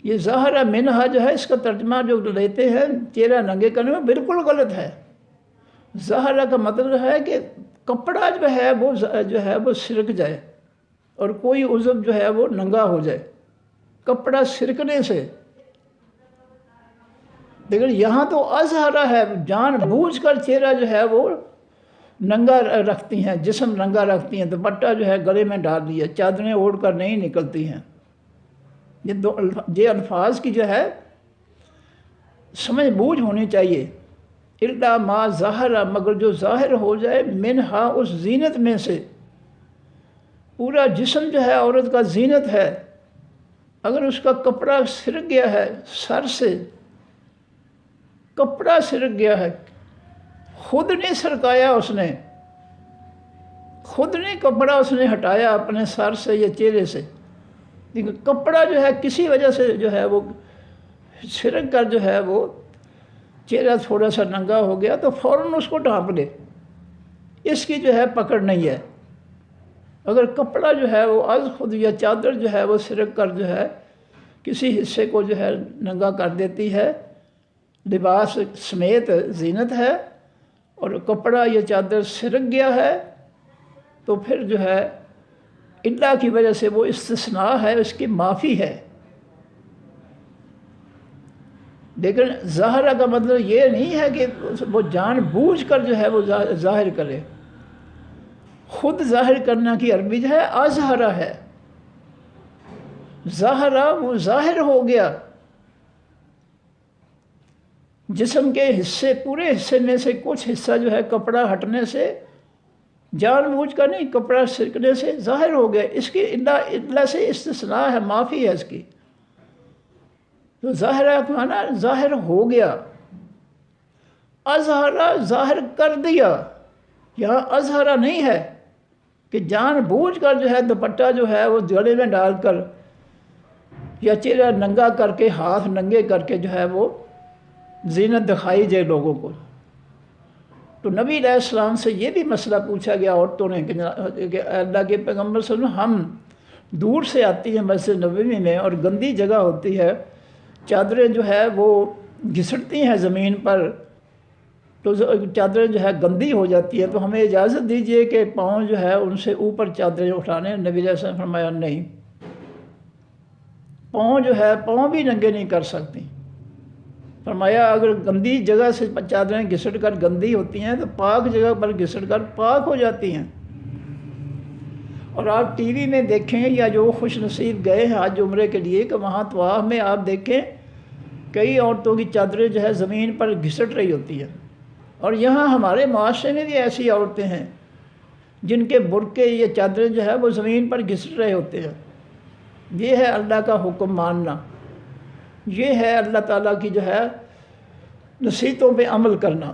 Speaker 1: یہ ظاہرہ منہا جو ہے اس کا ترجمہ جو لیتے ہیں چہرہ ننگے کرنے میں بالکل غلط ہے۔ ظاہرہ کا مطلب ہے کہ کپڑا جو ہے وہ سرک جائے اور کوئی عضو جو ہے وہ ننگا ہو جائے، کپڑا سرکنے سے، لیکن یہاں تو اظہرا ہے، جان بوجھ کر چہرہ جو ہے وہ ننگا رکھتی ہیں، جسم ننگا رکھتی ہیں، دوپٹہ جو ہے گلے میں ڈال دیا، چادریں اوڑھ کر نہیں نکلتی ہیں۔ یہ الفاظ کی جو ہے سمجھ بوجھ ہونی چاہیے۔ الا ما ظاہر، مگر جو ظاہر ہو جائے، منہا اس زینت میں سے، پورا جسم جو ہے عورت کا زینت ہے، اگر اس کا کپڑا سرک گیا ہے، سر سے کپڑا سرک گیا ہے، خود نے سرکایا، اس نے خود نے کپڑا اس نے ہٹایا اپنے سر سے یا چہرے سے، لیکن کپڑا جو ہے کسی وجہ سے جو ہے وہ سرک کر جو ہے وہ چہرہ تھوڑا سا ننگا ہو گیا، تو فوراً اس کو ڈھانپ لے، اس کی جو ہے پکڑ نہیں ہے۔ اگر کپڑا جو ہے وہ از خود یا چادر جو ہے وہ سرک کر جو ہے کسی حصے کو جو ہے ننگا کر دیتی ہے، لباس سمیت زینت ہے، اور کپڑا یا چادر سرک گیا ہے، تو پھر جو ہے اللہ کی وجہ سے وہ استثناء ہے، اس کی معافی ہے۔ لیکن ظاہرہ کا مطلب یہ نہیں ہے کہ وہ جان بوجھ کر جو ہے وہ ظاہر کرے، خود ظاہر کرنا کی عربی جو ہے اظہرہ ہے، ظاہرہ وہ ظاہر ہو گیا، جسم کے حصے، پورے حصے میں سے کچھ حصہ جو ہے کپڑا ہٹنے سے، جان بوجھ کر نہیں، کپڑا سرکنے سے ظاہر ہو گیا، اس کی اللہ سے استثناء ہے، معافی ہے اس کی۔ تو ظاہرہ کا معنی ظاہر ہو گیا، اظہرہ ظاہر کر دیا، یہاں اظہرہ نہیں ہے کہ جان بوجھ کر جو ہے دوپٹہ جو ہے وہ گلے میں ڈال کر یا چہرہ ننگا کر کے، ہاتھ ننگے کر کے جو ہے وہ زینت دکھائی جائے لوگوں کو۔ تو نبی علیہ السلام سے یہ بھی مسئلہ پوچھا گیا عورتوں نے کہ اللہ کے پیغمبر صلی اللہ علیہ وسلم، ہم دور سے آتی ہیں مسجد نبوی میں اور گندی جگہ ہوتی ہے، چادریں جو ہے وہ گھسٹتی ہیں زمین پر، تو چادریں جو ہے گندی ہو جاتی ہیں، تو ہمیں اجازت دیجئے کہ پاؤں جو ہے ان سے اوپر چادریں اٹھانے۔ نبی علیہ السلام نے فرمایا نہیں، پاؤں جو ہے پاؤں بھی ننگے نہیں کر سکتی۔ فرمایا اگر گندی جگہ سے چادریں گھسٹ کر گندی ہوتی ہیں تو پاک جگہ پر گھسٹ کر پاک ہو جاتی ہیں۔ اور آپ ٹی وی میں دیکھیں یا جو خوش نصیب گئے ہیں آج عمرے کے لیے، کہ وہاں طواف میں آپ دیکھیں کئی عورتوں کی چادریں جو ہے زمین پر گھسٹ رہی ہوتی ہیں، اور یہاں ہمارے معاشرے میں بھی ایسی عورتیں ہیں جن کے برقعے یا چادریں جو ہے وہ زمین پر گھسٹ رہے ہوتے ہیں۔ یہ ہے اللہ کا حکم ماننا، یہ ہے اللہ تعالیٰ کی جو ہے نصیحتوں پہ عمل کرنا۔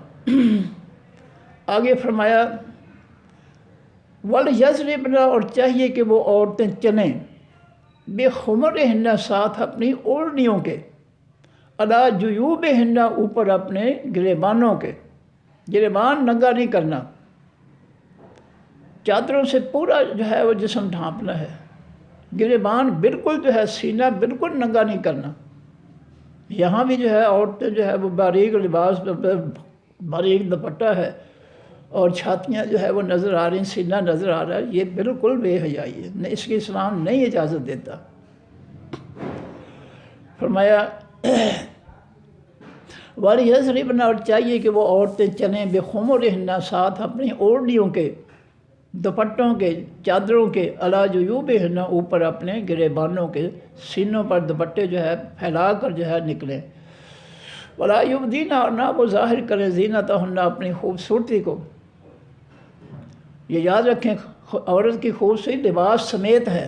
Speaker 1: آگے فرمایا وَلْيَضْرِبْنَ، اور چاہیے کہ وہ عورتیں چلیں، بِخُمُرِهِنَّ، ساتھ اپنی اوڑھنیوں کے، عَلَىٰ جُيُوبِهِنَّ، اوپر اپنے گریبانوں کے، گریبان ننگا نہیں کرنا، چادروں سے پورا جو ہے وہ جسم ڈھانپنا ہے، گریبان بالکل جو ہے سینہ بالکل ننگا نہیں کرنا۔ یہاں بھی جو ہے عورتیں جو ہے وہ باریک لباس، باریک دوپٹہ ہے اور چھاتیاں جو ہے وہ نظر آ رہی ہیں، سینہ نظر آ رہا ہے، یہ بالکل بے حیائی ہے، اس کی اسلام نہیں اجازت دیتا۔ فرمایا وَلْيَضْرِبْنَ، اور چاہیے کہ وہ عورتیں چلیں، بِخُمُرِهِنَّ، ساتھ اپنی اوڑھنیوں کے، دوپٹوں کے، چادروں کے، عَلَىٰ جُيُوبِهِنَّ، اوپر اپنے گریبانوں کے، سینوں پر دوپٹے جو ہے پھیلا کر جو ہے نکلیں۔ وَلَا يُبْدِينَ، اور نہ وہ ظاہر کریں، زِینَتَهُنَّ، اپنی خوبصورتی کو۔ یہ یاد رکھیں عورت کی خوبصورتی لباس سمیت ہے۔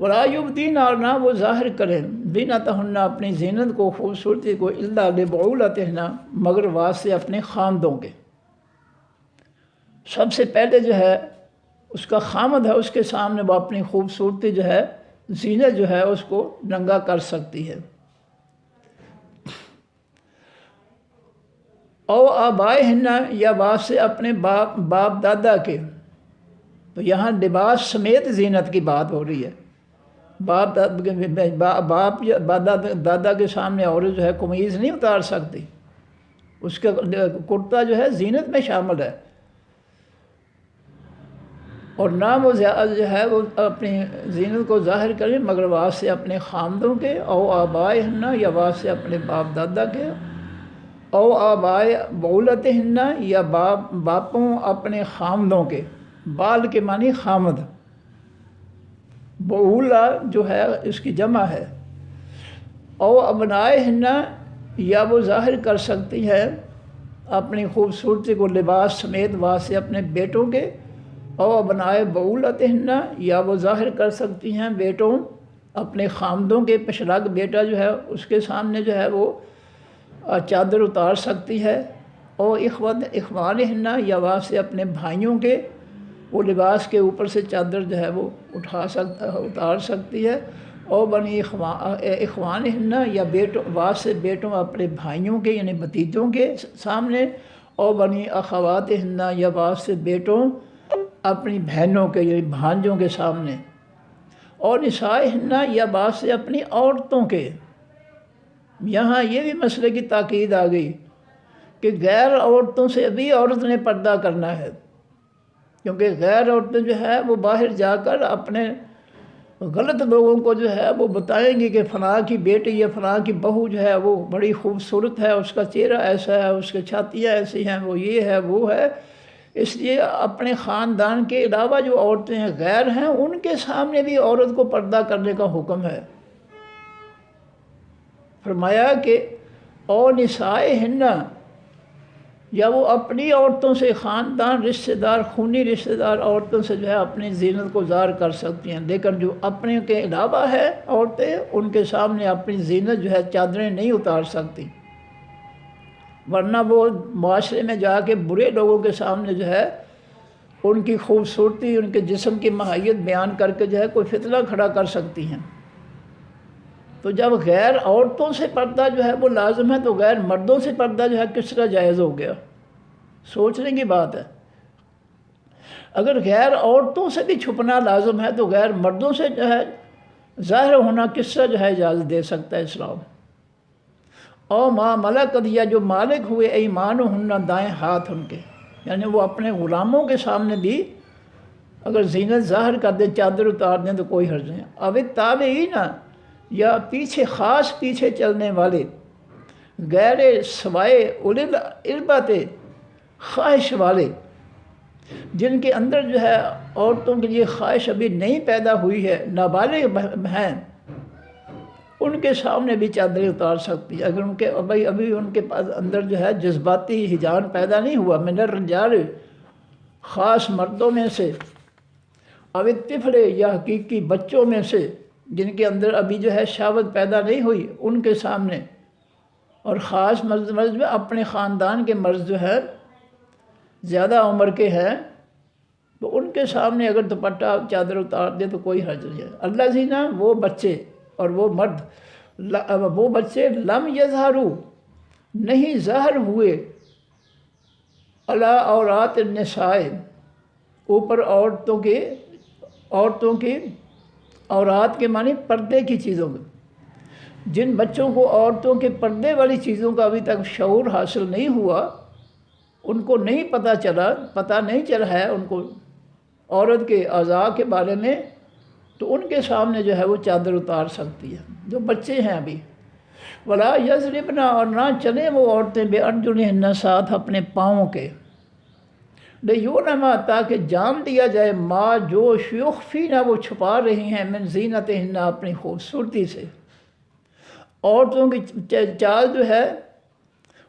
Speaker 1: وَلَا يُبْدِينَ، اور نہ وہ ظاہر کریں، زِینَتَهُنَّ، اپنی زینت کو، خوبصورتی کو، إِلَّا لِبُعُولَتِهِنَّ، مگر واسطے اپنے خامدوں کے۔ سب سے پہلے جو ہے اس کا خامد ہے، اس کے سامنے وہ اپنی خوبصورتی جو ہے، زینت جو ہے اس کو ننگا کر سکتی ہے۔ او آبائہن، یا واسطے اپنے باپ دادا کے، تو یہاں لباس سمیت زینت کی بات ہو رہی ہے۔ باپ دادا کے سامنے عورت جو ہے قمیض نہیں اتار سکتی، اس کا کرتا جو ہے زینت میں شامل ہے۔ اور نہ وہ جو ہے وہ اپنی زینت کو ظاہر کریں مگر واسطے اپنے خامدوں کے، او آبائے ہننا یا واسطے اپنے باپ دادا کے، او آبائے بولت ہننا یا باپوں اپنے خامدوں کے، بال کے معنی خامد، بولا جو ہے اس کی جمع ہے، او ابنائے ہننا یا وہ ظاہر کر سکتی ہے اپنی خوبصورتی کو لباس سمیت واسطے اپنے بیٹوں کے، او ابنائے بولت ہننا یا وہ ظاہر کر سکتی ہیں بیٹوں اپنے خامدوں کے، پشلگ بیٹا جو ہے اس کے سامنے جو ہے وہ چادر اتار سکتی ہے، او اخوان ہننا یا واسطے اپنے بھائیوں کے، وہ لباس کے اوپر سے چادر جو ہے وہ اتار سکتی ہے، او بنی اخوان ہننا یا واسطے بیٹوں اپنے بھائیوں کے یعنی بھتیجوں کے سامنے، او بنی اخوات ہننا یا واسطے بیٹوں اپنی بہنوں کے یعنی بھانجوں کے سامنے، اور نسائے ہننا یا واسطے اپنی عورتوں کے۔ یہاں یہ بھی مسئلے کی تاکید آ گئی کہ غیر عورتوں سے بھی عورت نے پردہ کرنا ہے، کیونکہ غیر عورتیں جو ہے وہ باہر جا کر اپنے غلط لوگوں کو جو ہے وہ بتائیں گی کہ فلاں کی بیٹی یا فلاں کی بہو جو ہے وہ بڑی خوبصورت ہے، اس کا چہرہ ایسا ہے، اس کی چھاتیاں ایسی ہیں، وہ یہ ہے وہ ہے۔ اس لیے اپنے خاندان کے علاوہ جو عورتیں غیر ہیں ان کے سامنے بھی عورت کو پردہ کرنے کا حکم ہے۔ فرمایا کہ او نسائے ہننا یا وہ اپنی عورتوں سے، خاندان رشتہ دار خونی رشتہ دار عورتوں سے جو ہے اپنی زینت کو ظاہر کر سکتی ہیں، لیکن جو اپنے کے علاوہ ہے عورتیں ان کے سامنے اپنی زینت جو ہے چادریں نہیں اتار سکتی، ورنہ وہ معاشرے میں جا کے برے لوگوں کے سامنے جو ہے ان کی خوبصورتی، ان کے جسم کی ماہیت بیان کر کے جو ہے کوئی فتنہ کھڑا کر سکتی ہیں۔ تو جب غیر عورتوں سے پردہ جو ہے وہ لازم ہے تو غیر مردوں سے پردہ جو ہے کس طرح جائز ہو گیا؟ سوچنے کی بات ہے۔ اگر غیر عورتوں سے بھی چھپنا لازم ہے تو غیر مردوں سے جو ہے ظاہر ہونا کس طرح جو ہے اجازت دے سکتا ہے اسلام؟ او ما ملکت یا جو مالک ہوئے ایمان ہننا دائیں ہاتھ ان کے، یعنی وہ اپنے غلاموں کے سامنے بھی اگر زینت ظاہر کر دیں، چادر اتار دیں تو کوئی حرج نہیں۔ اب تابعین یا پیچھے خاص پیچھے چلنے والے، غیر سوائے اولی الاربات خواہش والے، جن کے اندر جو ہے عورتوں کے لیے خواہش ابھی نہیں پیدا ہوئی ہے، نابالغ ہیں، ان کے سامنے بھی چادریں اتار سکتی ہے اگر ان کے ابھی ان کے پاس اندر جو ہے جذباتی ہیجان پیدا نہیں ہوا۔ من الرجال خاص مردوں میں سے، او الطفل یا حقیقی بچوں میں سے جن کے اندر ابھی جو ہے شہوت پیدا نہیں ہوئی ان کے سامنے، اور خاص مرض میں اپنے خاندان کے مرض جو ہے زیادہ عمر کے ہیں تو ان کے سامنے اگر دوپٹہ چادر اتار دے تو کوئی حرج نہیں ہے۔ اللہ زینہ وہ بچے اور وہ مرد، وہ بچے لم یظہروا نہیں ظاہر ہوئے، علی عورات النساء اوپر عورتوں کے عورات کے معنی پردے کی چیزوں میں، جن بچوں کو عورتوں کے پردے والی چیزوں کا ابھی تک شعور حاصل نہیں ہوا، ان کو نہیں پتہ نہیں چلا ہے ان کو عورت کے اعضاء کے بارے میں، تو ان کے سامنے جو ہے وہ چادر اتار سکتی ہے جو بچے ہیں ابھی۔ ولا یضربن اور نہ چلیں وہ عورتیں بے ارجلہن ساتھ اپنے پاؤں کے، لیعلم تاکہ جان لیا جائے ما جو یخفین وہ چھپا رہی ہیں من زینتہن اپنی خوبصورتی سے۔ عورتوں کی چال جو ہے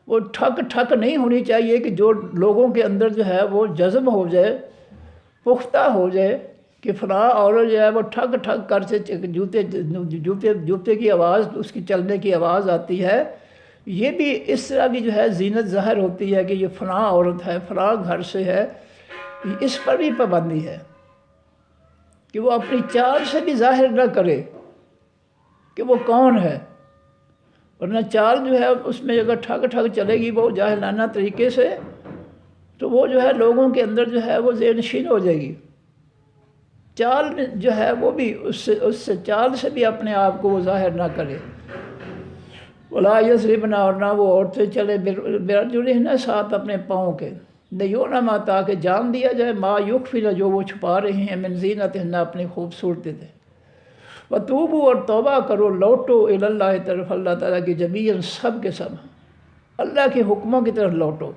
Speaker 1: وہ ٹھک نہیں ہونی چاہیے کہ جو لوگوں کے اندر جو ہے وہ جذب ہو جائے، پختہ ہو جائے کہ فلاں عورت جو ہے وہ ٹھک کر سے جوتے کی آواز، اس کی چلنے کی آواز آتی ہے، یہ بھی اس طرح بھی جو ہے زینت ظاہر ہوتی ہے کہ یہ فلاں عورت ہے، فلاں گھر سے ہے۔ اس پر بھی پابندی ہے کہ وہ اپنی چال سے بھی ظاہر نہ کرے کہ وہ کون ہے، ورنہ چال جو ہے اس میں اگر ٹھک چلے گی وہ جاہلانہ طریقے سے تو وہ جو ہے لوگوں کے اندر جو ہے وہ ذہن نشین ہو جائے گی۔ چال جو ہے وہ بھی اس سے چال سے بھی اپنے آپ کو وہ ظاہر نہ کرے۔ ولا یضربن اور نہ وہ عورتیں چلے بارجلہن ساتھ اپنے پاؤں کے، لیونما تاکہ جان دیا جائے ما یخفین جو وہ چھپا رہے ہیں من زینتہن اپنی خوبصورتی سے، وتوبوا اور توبہ کرو، لوٹو الی اللہ طرف اللہ تعالیٰ کی جمیعاً سب کے سب، اللہ کے حکموں کی طرف لوٹو،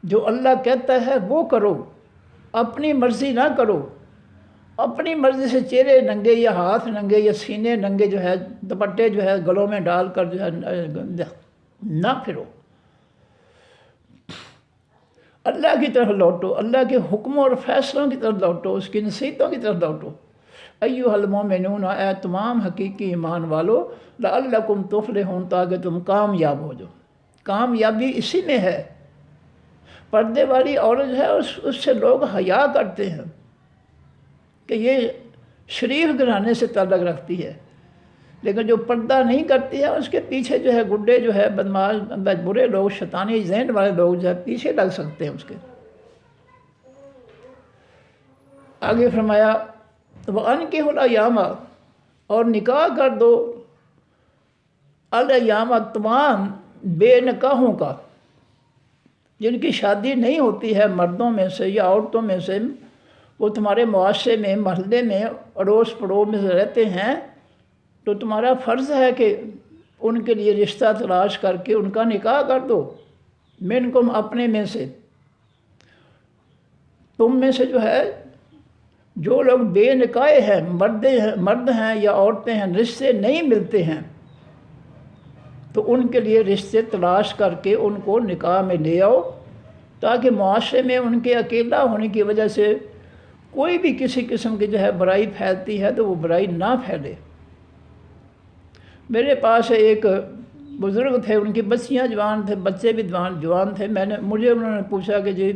Speaker 1: جو اللہ کہتا ہے وہ کرو، اپنی مرضی نہ کرو، اپنی مرضی سے چہرے ننگے یا ہاتھ ننگے یا سینے ننگے جو ہے دوپٹے جو ہے گلوں میں ڈال کر جو ہے نہ پھرو، اللہ کی طرف لوٹو، اللہ کے حکموں اور فیصلوں کی طرف لوٹو، اس کی نصیحتوں کی طرف لوٹو۔ ایھا المؤمنون، اے تمام حقیقی ایمان والو، لعلکم تفلحون، تاکہ تم کامیاب ہو جاؤ۔ کامیابی اسی میں ہے۔ پردے والی عورت ہے، اس سے لوگ حیا کرتے ہیں کہ یہ شریف گھرانے سے تعلق رکھتی ہے، لیکن جو پردہ نہیں کرتی ہے اس کے پیچھے جو ہے گڈے جو ہے بدماش برے لوگ، شیطانی ذہن والے لوگ جو ہے پیچھے لگ سکتے ہیں اس کے۔ آگے فرمایا وَأَنكِحُوا الْأَيَامَ، اور نکاح کر دو الایام، تمام بے نکاحوں کا، جن کی شادی نہیں ہوتی ہے مردوں میں سے یا عورتوں میں سے، وہ تمہارے معاشرے میں محلے میں اڑوس پڑوس میں رہتے ہیں، تو تمہارا فرض ہے کہ ان کے لیے رشتہ تلاش کر کے ان کا نکاح کر دو، منکم اپنے میں سے، تم میں سے جو ہے جو لوگ بے نکاح ہیں، مرد ہیں یا عورتیں ہیں، رشتے نہیں ملتے ہیں، تو ان کے لیے رشتے تلاش کر کے ان کو نکاح میں لے آؤ، تاکہ معاشرے میں ان کے اکیلا ہونے کی وجہ سے کوئی بھی کسی قسم کی جو ہے برائی پھیلتی ہے تو وہ برائی نہ پھیلے۔ میرے پاس ایک بزرگ تھے، ان کی بچیاں جوان تھے، بچے بھی جوان تھے، مجھے انہوں نے پوچھا کہ جی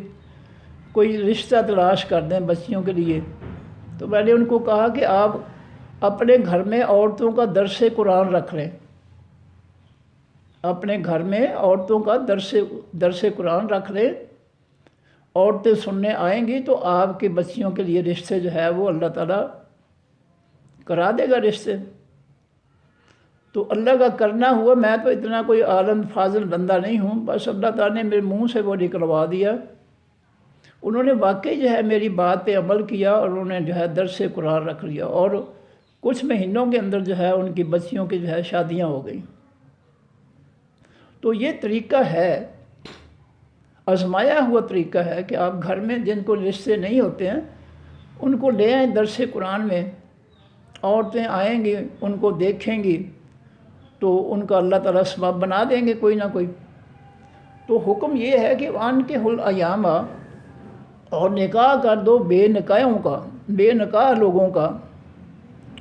Speaker 1: کوئی رشتہ تلاش کر دیں بچیوں کے لیے، تو میں نے ان کو کہا کہ آپ اپنے گھر میں عورتوں کا درس قرآن رکھ لیں، اپنے گھر میں عورتوں کا درس قرآن رکھ لیں، عورتیں سننے آئیں گی تو آپ کی بچیوں کے لیے رشتے جو ہے وہ اللہ تعالیٰ کرا دے گا رشتے۔ تو اللہ کا کرنا ہوا، میں تو اتنا کوئی عالم فاضل بندہ نہیں ہوں، بس اللہ تعالیٰ نے میرے منہ سے وہ نکلوا دیا۔ انہوں نے واقعی جو ہے میری بات پہ عمل کیا اور انہوں نے جو ہے درس قرآن رکھ لیا، اور کچھ مہینوں کے اندر جو ہے ان کی بچیوں کی جو ہے شادیاں ہو گئیں۔ تو یہ طریقہ ہے، آزمایا ہوا طریقہ ہے کہ آپ گھر میں جن کو رشتے نہیں ہوتے ہیں ان کو لے آئیں درس قرآن میں، عورتیں آئیں گی ان کو دیکھیں گی تو ان کا اللہ تعالیٰ ثواب بنا دیں گے کوئی نہ کوئی۔ تو حکم یہ ہے کہ وَأَنكِحُوا الْأَيَامَ، اور نکاح کر دو بے نکاحوں کا، بے نکاح لوگوں کا۔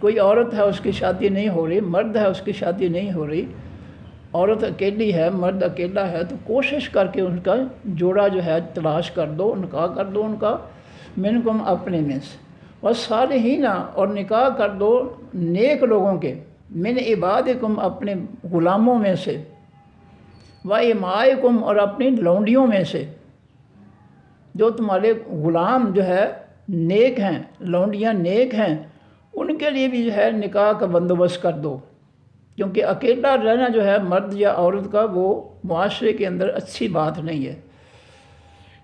Speaker 1: کوئی عورت ہے اس کی شادی نہیں ہو رہی، مرد ہے اس کی شادی نہیں ہو رہی، عورت اکیلی ہے، مرد اکیلا ہے، تو کوشش کر کے ان کا جوڑا جو ہے تلاش کر دو، نکاح کر دو ان کا، منکم اپنے میں سے، والصالحین، اور نکاح کر دو نیک لوگوں کے، من عبادکم اپنے غلاموں میں سے، وامائکم اور اپنی لونڈیوں میں سے، جو تمہارے غلام جو ہے نیک ہیں، لونڈیاں نیک ہیں، ان کے لیے بھی جو ہے نکاح کا بندوبست کر دو، کیونکہ اکیلا رہنا جو ہے مرد یا عورت کا وہ معاشرے کے اندر اچھی بات نہیں ہے۔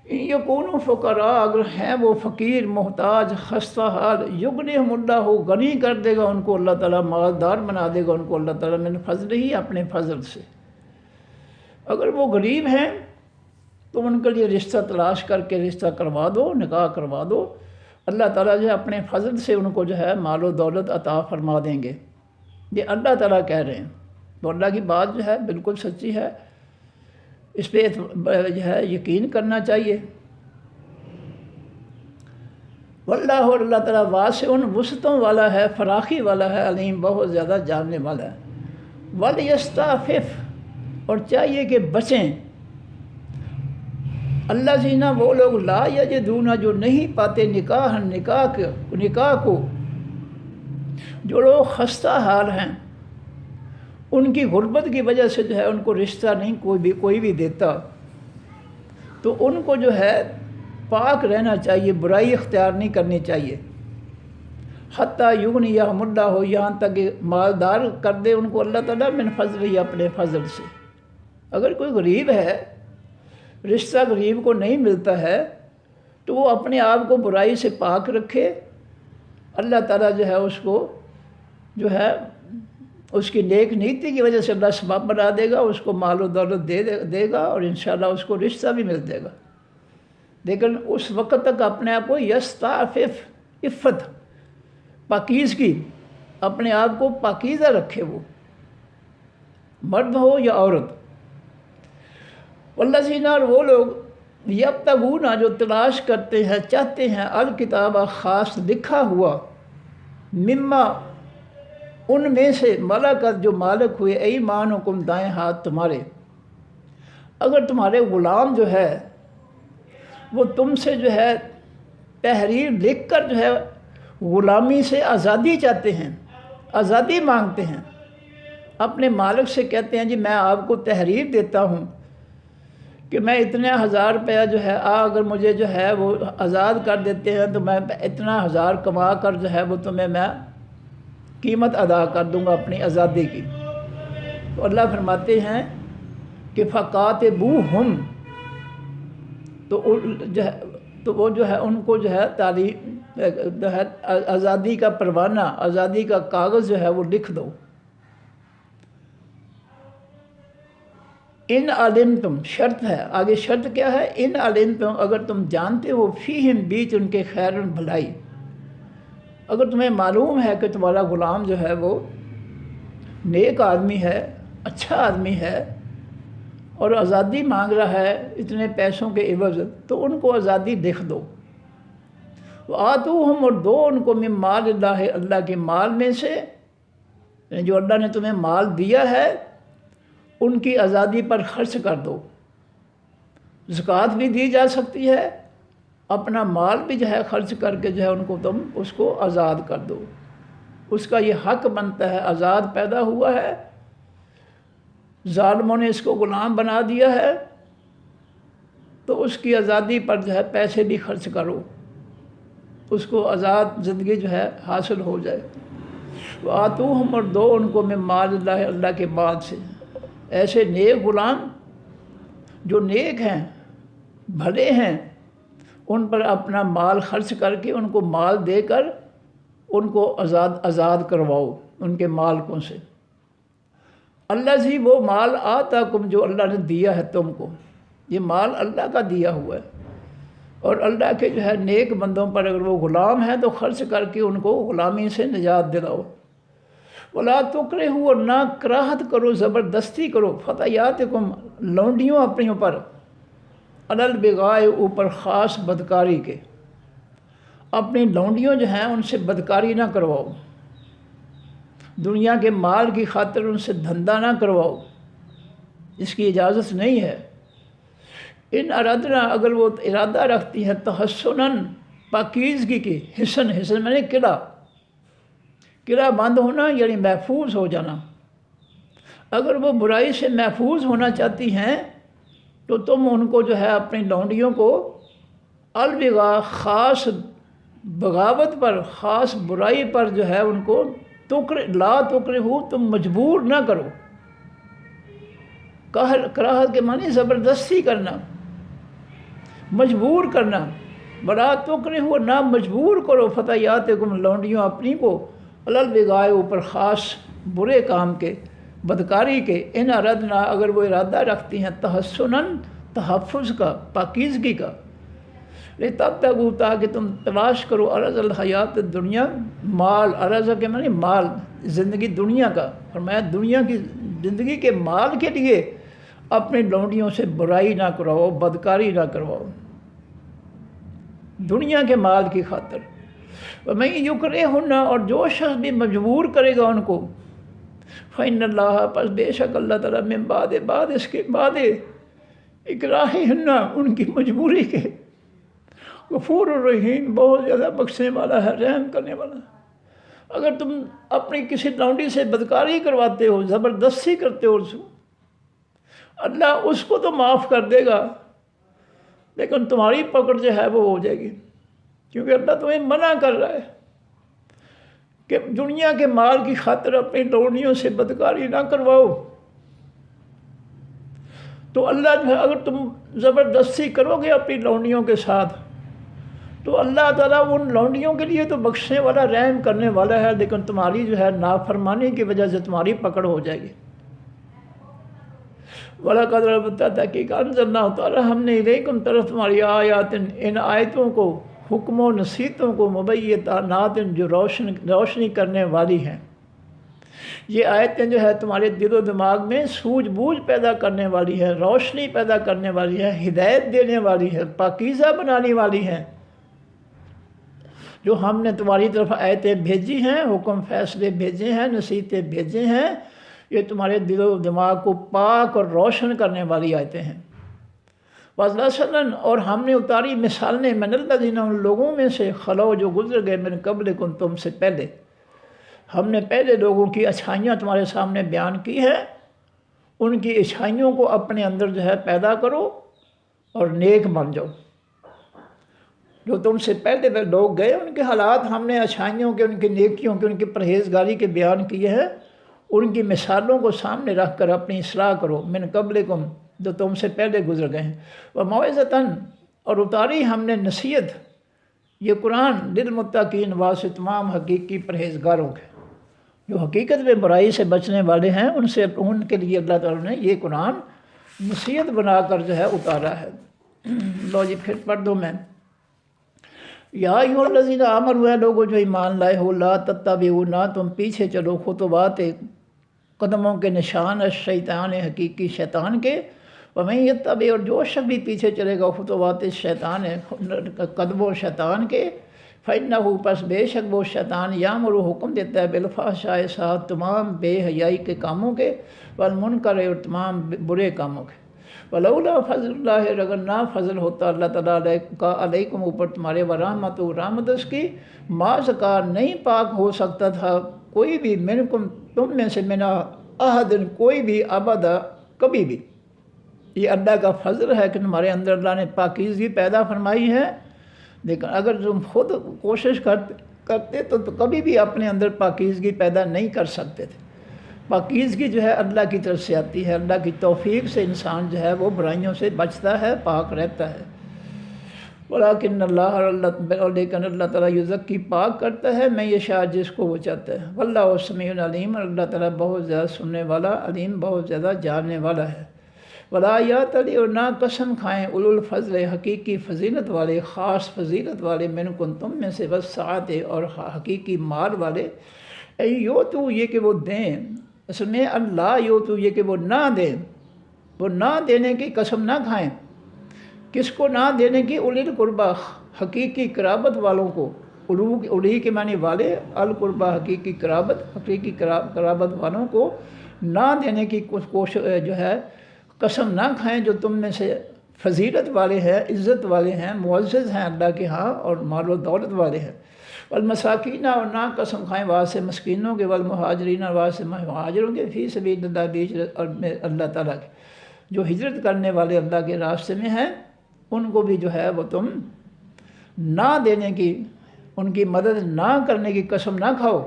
Speaker 1: یکونوا فقراء، اگر ہیں وہ فقیر محتاج خستہ حال، یغنیہم اللہ، غنی کر دے گا ان کو اللہ تعالیٰ، مالدار بنا دے گا ان کو اللہ تعالیٰ، من فضل ہی، اپنے فضل سے۔ اگر وہ غریب ہیں تو ان کے لیے رشتہ تلاش کر کے رشتہ کروا دو، نکاح کروا دو، اللہ تعالیٰ جو ہے اپنے فضل سے ان کو جو ہے مال و دولت عطا فرما دیں گے۔ یہ اللہ تعالیٰ کہہ رہے ہیں، تو اللہ کی بات جو ہے بالکل سچی ہے، اس پہ جو ہے یقین کرنا چاہیے۔ واللہ، اور اللہ تعالیٰ واسع، وسعتوں والا ہے، فراخی والا ہے، علیم، بہت زیادہ جاننے والا ہے۔ ولیستعفف، اور چاہیے کہ بچیں، الذین، وہ لوگ، لا یجدون، جو نہیں پاتے نکاح کو، جو لوگ خستہ حال ہیں، ان کی غربت کی وجہ سے جو ہے ان کو رشتہ نہیں کوئی بھی دیتا، تو ان کو جو ہے پاک رہنا چاہیے، برائی اختیار نہیں کرنی چاہیے، حتیٰ یغنیہم اللہ، یہاں تک کہ مالدار کر دے ان کو اللہ تعالیٰ، من فضل ہی، اپنے فضل سے۔ اگر کوئی غریب ہے، رشتہ غریب کو نہیں ملتا ہے تو وہ اپنے آپ کو برائی سے پاک رکھے، اللہ تعالیٰ جو ہے اس کو جو ہے اس کی نیک نیتی کی وجہ سے اللہ سبب بنا دے گا، اس کو مال و دولت دے گا اور انشاءاللہ اس کو رشتہ بھی مل دے گا۔ لیکن اس وقت تک اپنے آپ کو یستعفف، عفت، پاکیزگی، اپنے آپ کو پاکیزہ رکھے، وہ مرد ہو یا عورت۔ والذین، اور وہ لوگ یبتغون، جو تلاش کرتے ہیں، چاہتے ہیں، الکتاب، خاص لکھا ہوا، مما، ان میں سے، ملکت، جو مالک ہوئے، ایمانکم، دائیں ہاتھ تمہارے۔ اگر تمہارے غلام جو ہے وہ تم سے جو ہے تحریر لکھ کر جو ہے غلامی سے آزادی چاہتے ہیں، آزادی مانگتے ہیں، اپنے مالک سے کہتے ہیں جی میں آپ کو تحریر دیتا ہوں کہ میں اتنے 1000 روپیہ جو ہے اگر مجھے جو ہے وہ آزاد کر دیتے ہیں تو میں اتنا 1000 کما کر جو ہے وہ تمہیں میں قیمت ادا کر دوں گا اپنی آزادی کی۔ تو اللہ فرماتے ہیں کہ فَقَاتِبُوهُمْ، تو وہ جو ہے ان کو جو ہے تعلیم جو ہے آزادی کا پروانہ، آزادی کا کاغذ جو ہے وہ لکھ دو۔ ان علمتم، شرط ہے، آگے شرط کیا ہے؟ ان علمتم، اگر تم جانتے ہو، فیہم، بیچ ان کے، خیر، بھلائی، اگر تمہیں معلوم ہے کہ تمہارا غلام جو ہے وہ نیک آدمی ہے، اچھا آدمی ہے اور آزادی مانگ رہا ہے اتنے پیسوں کے عوض، تو ان کو آزادی لکھ دو۔ وآتوہم، اور دو ان کو، من مال اللہ، اللہ کے مال میں سے، جو اللہ نے تمہیں مال دیا ہے ان کی آزادی پر خرچ کر دو۔ زکوٰۃ بھی دی جا سکتی ہے، اپنا مال بھی جو ہے خرچ کر کے جو ہے ان کو تم اس کو آزاد کر دو، اس کا یہ حق بنتا ہے۔ آزاد پیدا ہوا ہے، ظالموں نے اس کو غلام بنا دیا ہے، تو اس کی آزادی پر جو ہے پیسے بھی خرچ کرو، اس کو آزاد زندگی جو ہے حاصل ہو جائے۔ وآتوہم، اور دو ان کو، من مال اللہ، اللہ کے مال سے، ایسے نیک غلام جو نیک ہیں، بھلے ہیں، ان پر اپنا مال خرچ کر کے، ان کو مال دے کر ان کو آزاد کرواؤ ان کے مالکوں سے۔ الذی، وہ مال، آتاکم، جو اللہ نے دیا ہے تم کو، یہ مال اللہ کا دیا ہوا ہے، اور اللہ کے جو ہے نیک بندوں پر اگر وہ غلام ہیں تو خرچ کر کے ان کو غلامی سے نجات دلاؤ۔ ولا تکرہوا، اور نہ کراہت کرو، زبردستی کرو، فتیاتکم، لونڈیوں اپنی اوپر، علی البغاء، اوپر خاص بدکاری کے، اپنی لونڈیوں جو ہیں ان سے بدکاری نہ کرواؤ، دنیا کے مال کی خاطر ان سے دھندہ نہ کرواؤ، اس کی اجازت نہیں ہے۔ ان ارادنا، اگر وہ ارادہ رکھتی ہے، تحسناً، پاکیزگی کی، حسن میں نے قلعہ بند ہونا یعنی محفوظ ہو جانا، اگر وہ برائی سے محفوظ ہونا چاہتی ہیں تو تم ان کو جو ہے اپنی لونڈیوں کو البغاء، خاص بغاوت پر، خاص برائی پر جو ہے ان کو لا تکرہو، تم مجبور نہ کرو۔ کراہت کے معنی زبردستی کرنا، مجبور کرنا۔ ولا تکرہو، نہ مجبور کرو، فتیاتکم، لونڈیوں اپنی کو، علی البغاء، اوپر خاص برے کام کے، بدکاری کے۔ ان اردنا، اگر وہ ارادہ رکھتی ہیں، تحسناً، تحفظ کا، پاکیزگی کا، لتبتغوا، تاکہ تم تلاش کرو، عرض الحیات الدنیا، مال، عرض کے معنی مال، زندگی دنیا کا، فرمایا دنیا کی زندگی کے مال کے لیے اپنی لونڈیوں سے برائی نہ کرواؤ، بدکاری نہ کرواؤ، دنیا کے مال کی خاطر۔ وَمَن یکرہن، اور جو شخص بھی مجبور کرے گا ان کو، فإن اللہ، پس بے شک اللہ تعالیٰ، من بعد، اس کے بعد، اکراہہن، ان کی مجبوری کے، غفور الرحیم، بہت زیادہ بخشنے والا ہے، رحم کرنے والا ہے۔ اگر تم اپنی کسی لونڈی سے بدکاری کرواتے ہو، زبردستی کرتے ہو، اللہ اس کو تو معاف کر دے گا، لیکن تمہاری پکڑ جو ہے وہ ہو جائے گی، کیونکہ اللہ تمہیں منع کر رہا ہے کہ دنیا کے مال کی خاطر اپنی لونڈیوں سے بدکاری نہ کرواؤ۔ تو اللہ جو ہے اگر تم زبردستی کرو گے اپنی لونڈیوں کے ساتھ تو اللہ تعالیٰ ان لونڈیوں کے لیے تو بخشنے والا رحم کرنے والا ہے، لیکن تمہاری جو ہے نافرمانی کی وجہ سے تمہاری پکڑ ہو جائے گی۔ وَلَقَدْ رَبَّتَ تحقیق انزلنا اتارا ہم نے الیکم طرف تمہاری آیات ان آیتوں کو، حکم و نصیحتوں کو، مبینات جو روشنی کرنے والی ہیں۔ یہ آیتیں جو ہے تمہارے دل و دماغ میں سوجھ بوجھ پیدا کرنے والی ہے، روشنی پیدا کرنے والی ہے، ہدایت دینے والی ہے، پاکیزہ بنانے والی ہیں۔ جو ہم نے تمہاری طرف آیتیں بھیجی ہیں، حکم فیصلے بھیجے ہیں، نصیحتیں بھیجے ہیں، یہ تمہارے دل و دماغ کو پاک اور روشن کرنے والی آیتیں ہیں۔ وَأَنزَلْنَا اور ہم نے اتاری مثالیں مِنَ الَّذِينَ ان لوگوں میں سے خلو جو گزر گئے مِن قبلکم تم سے پہلے، ہم نے پہلے لوگوں کی اچھائیاں تمہارے سامنے بیان کی ہیں، ان کی اچھائیوں کو اپنے اندر جو ہے پیدا کرو اور نیک بن جاؤ۔ جو تم سے پہلے لوگ گئے ان کے حالات ہم نے اچھائیوں کے، ان کی نیکیوں کے، ان کی پرہیزگاری کے بیان کیے ہیں، ان کی مثالوں کو سامنے رکھ کر اپنی اصلاح کرو، من قبلکم جو تم سے پہلے گزر گئے ہیں، وموعظۃ اور اتاری ہم نے نصیحت، یہ قرآن للمتقین واسطے تمام حقیقی پرہیزگاروں کے، جو حقیقت میں برائی سے بچنے والے ہیں، ان کے لیے اللہ تعالیٰ نے یہ قرآن نصیحت بنا کر جو ہے اتارا ہے۔ لو جی پھر پڑھ دو میں، یا ایھا الذین آمنوا لوگوں جو ایمان لائے ہو، لا تتبعوا نہ تم پیچھے چلو، خطوات قدموں کے نشان الشیطان حقیقی شیطان کے، ومن یتبع اور جو شخص بھی پیچھے چلے گا خطوات شیطان قدموں شیطان کے، فإنہ پس بے شک وہ شیطان یامر حکم دیتا ہے بالفحشاء ساتھ تمام بے حیائی کے کاموں کے، والمنکر اور تمام برے کاموں کے، ولولا فضل اللہ اگر نہ فضل ہوتا اللہ تعالیٰ کا علیکم اوپر تمہارے، ورحمت و رحمت اس کی، ما زکا نہیں پاک ہو سکتا تھا کوئی بھی منکم تم میں سے، منا احد کوئی بھی، ابدا کبھی بھی۔ یہ اللہ کا فضل ہے کہ تمہارے اندر اللہ نے پاکیزگی پیدا فرمائی ہے، لیکن اگر تم خود کوشش کرتے تو کبھی بھی اپنے اندر پاکیزگی پیدا نہیں کر سکتے تھے۔ پاکیزگی جو ہے اللہ کی طرف سے آتی ہے، اللہ کی توفیق سے انسان جو ہے وہ برائیوں سے بچتا ہے، پاک رہتا ہے۔ ولیکن لیکن اللہ تعالیٰ یزکی پاک کرتا ہے میں یشاء جس کو وہ چاہتا ہے، واللہ سمیع علیم اور اللہ تعالیٰ بہت زیادہ سننے والا، علیم بہت زیادہ جاننے والا ہے۔ ولا یاتلی اور نہ قسم کھائیں اولو الفضل حقیقی فضیلت والے، خاص فضیلت والے، منکم تم میں سے، والسعۃ اور حقیقی مال والے، یوتو یہ کہ وہ دیں، اصل میں اللہ یوتو یہ کہ وہ نہ دیں، وہ نہ دینے کی قسم نہ کھائیں۔ کس کو نہ دینے کی؟ اولی القربہ حقیقی قرابت والوں کو، اولی کے معنی والے، القربہ حقیقی قرابت، حقیقی قرابت والوں کو نہ دینے کی کوشش جو ہے قسم نہ کھائیں، جو تم میں سے فضیلت والے ہیں، عزت والے ہیں، معزز ہیں اللہ کے ہاں اور مال و دولت والے ہیں۔ والمساکین اور نہ قسم کھائیں واسطے مسکینوں کے، والمہاجرین اور واسطے مہاجروں کے، فی سبیل اللہ بیچ اور اللہ تعالیٰ کے، جو ہجرت کرنے والے اللہ کے راستے میں ہیں، ان کو بھی جو ہے وہ تم نہ دینے کی، ان کی مدد نہ کرنے کی قسم نہ کھاؤ۔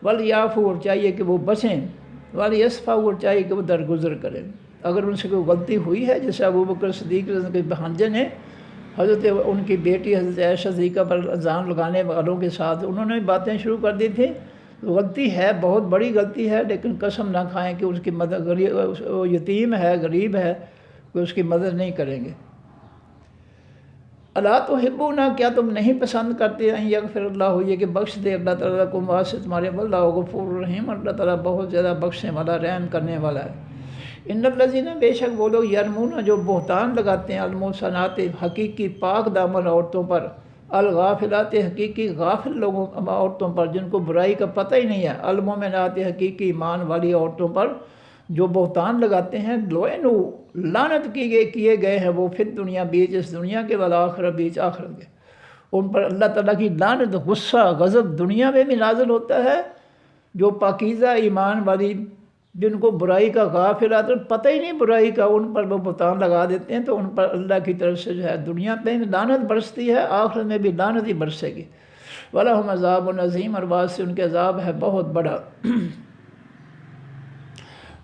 Speaker 1: ولیعفو اور چاہیے کہ وہ بچیں، ولیصفحوا اور چاہیے کہ وہ درگزر کریں۔ اگر ان سے کوئی غلطی ہوئی ہے، جیسے ابوبکر صدیق کے بھانجے نے حضرت ان کی بیٹی حضرت عائشہ صدیقہ پر الزام لگانے والوں کے ساتھ انہوں نے باتیں شروع کر دی تھیں، غلطی ہے، بہت بڑی غلطی ہے، لیکن قسم نہ کھائیں کہ اس کی مدد، وہ یتیم ہے، غریب ہے، کہ اس کی مدد نہیں کریں گے۔ الا تحبون کیا تم نہیں پسند کرتے ہیں، یغفر اللہ یہ کہ بخش دے اللہ تعالیٰ کو واسطے تمہارے، واللہ غفور الرحیم اللہ تعالیٰ بہت زیادہ بخشنے والا، رحم کرنے والا ہے۔ ان الذین بے شک وہ لوگ یرمون جو بہتان لگاتے ہیں، المحصنات حقیقی پاک دامن عورتوں پر، الغافلات حقیقی غافل لوگوں عورتوں پر جن کو برائی کا پتہ ہی نہیں ہے، المؤمنات حقیقی ایمان والی عورتوں پر جو بہتان لگاتے ہیں، لعنو لعنت کیے گئے ہیں وہ فی الدنیا بیچ اس دنیا کے، والآخرہ بیچ آخرت کے، ان پر اللہ تعالیٰ کی لعنت، غصہ، غضب دنیا میں بھی نازل ہوتا ہے۔ جو پاکیزہ ایمان والی جن کو برائی کا غافلات پتہ ہی نہیں برائی کا، ان پر وہ بہتان لگا دیتے ہیں، تو ان پر اللہ کی طرف سے جو ہے دنیا پہ لعنت برستی ہے، آخرت میں بھی لعنت ہی برسے گی۔ وَلَهُمْ عَذَابٌ عَظِيمٌ اور بعد سے ان کے عذاب ہے بہت بڑا۔